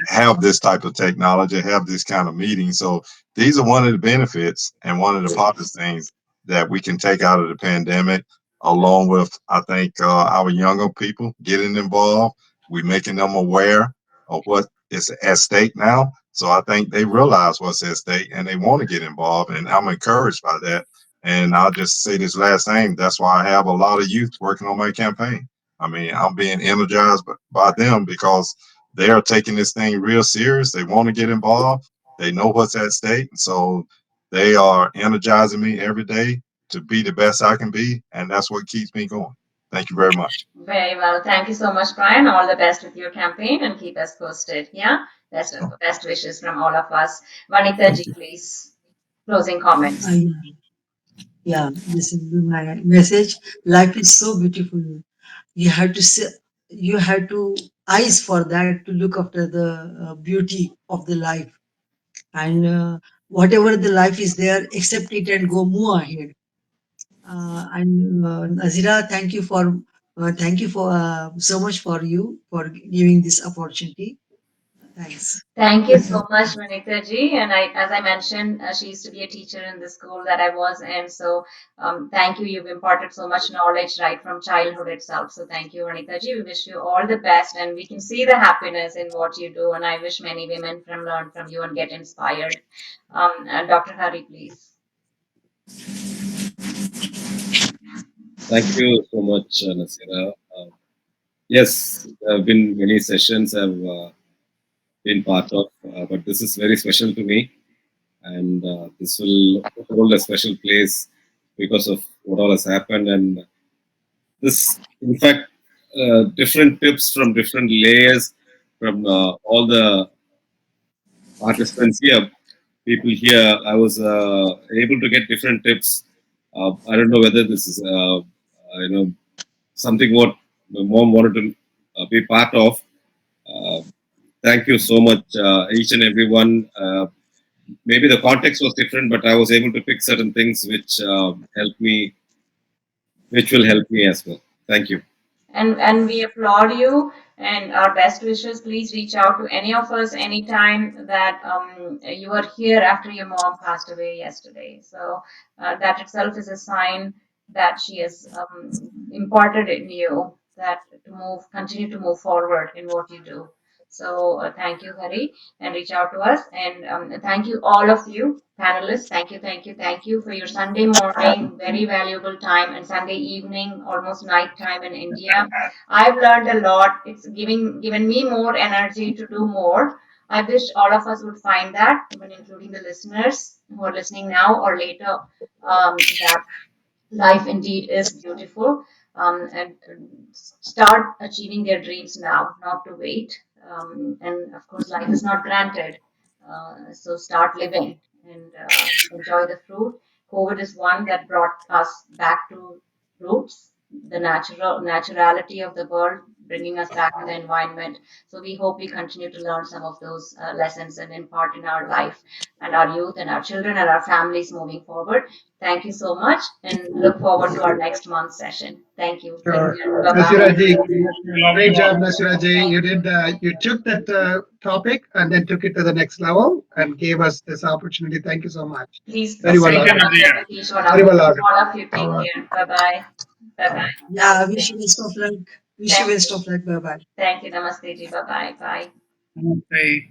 have this type of technology, have this kind of meeting. So these are one of the benefits and one of the positive things that we can take out of the pandemic, along with, I think, our younger people getting involved. We're making them aware of what is at stake now. So I think they realize what's at stake and they want to get involved. And I'm encouraged by that. And I'll just say this last thing. That's why I have a lot of youth working on my campaign. I mean, I'm being energized by them because they are taking this thing real serious. They want to get involved. They know what's at stake. So they are energizing me every day to be the best I can be. And that's what keeps me going. Thank you very much. Very well. Thank you so much, Brian. All the best with your campaign and keep us posted. Yeah. Best wishes from all of us. Vanita ji, please. Closing comments. Yeah, this is my message. Life is so beautiful. You have to see, you have to eyes for that to look after the beauty of the life, and whatever the life is there, accept it and go move ahead. And Nazira, thank you for so much for you for giving this opportunity. Thanks. Thank you so much, Vanita ji. And as I mentioned, she used to be a teacher in the school that I was in. So thank you. You've imparted so much knowledge right from childhood itself. So thank you, Vanita ji. We wish you all the best, and we can see the happiness in what you do. And I wish many women can learn from you and get inspired. Dr. Hari, please. Thank you so much, Nasira. Yes, there have been many sessions I've been part of, but this is very special to me, and this will hold a special place because of what all has happened. And this, in fact, different tips from different layers from all the participants here, people here. I was able to get different tips. I don't know whether this is, something what my mom wanted to be part of. Uh, Thank you so much, each and everyone. Maybe the context was different, but I was able to pick certain things which helped me, which will help me as well. Thank you. And we applaud you and our best wishes. Please reach out to any of us anytime that you are here after your mom passed away yesterday. So that itself is a sign that she has imparted in you that continue to move forward in what you do. So thank you, Hari, and reach out to us. And thank you, all of you panelists. Thank you for your Sunday morning, very valuable time, and Sunday evening, almost night time in India. I've learned a lot. It's given me more energy to do more. I wish all of us would find that, even including the listeners who are listening now or later, that life indeed is beautiful, and start achieving their dreams now, not to wait. And of course, life is not granted. So start living and enjoy the fruit. COVID is one that brought us back to roots, the naturality of the world, bringing us back to the environment. So we hope we continue to learn some of those lessons and impart in our life and our youth and our children and our families moving forward. Thank you so much, and look forward to our next month's session. Thank you. Sure. Bye-bye. Nasira ji, great job, Nasira ji. You did. You took that topic and then took it to the next level and gave us this opportunity. Thank you so much. Please, Very well take organized. Teach Very well organized. all of you. Take care. Bye-bye. Bye-bye. Yeah, wish you best of luck. Wish you best of luck. Bye bye. Thank you. Namaste ji. Bye-bye. Bye. Hey.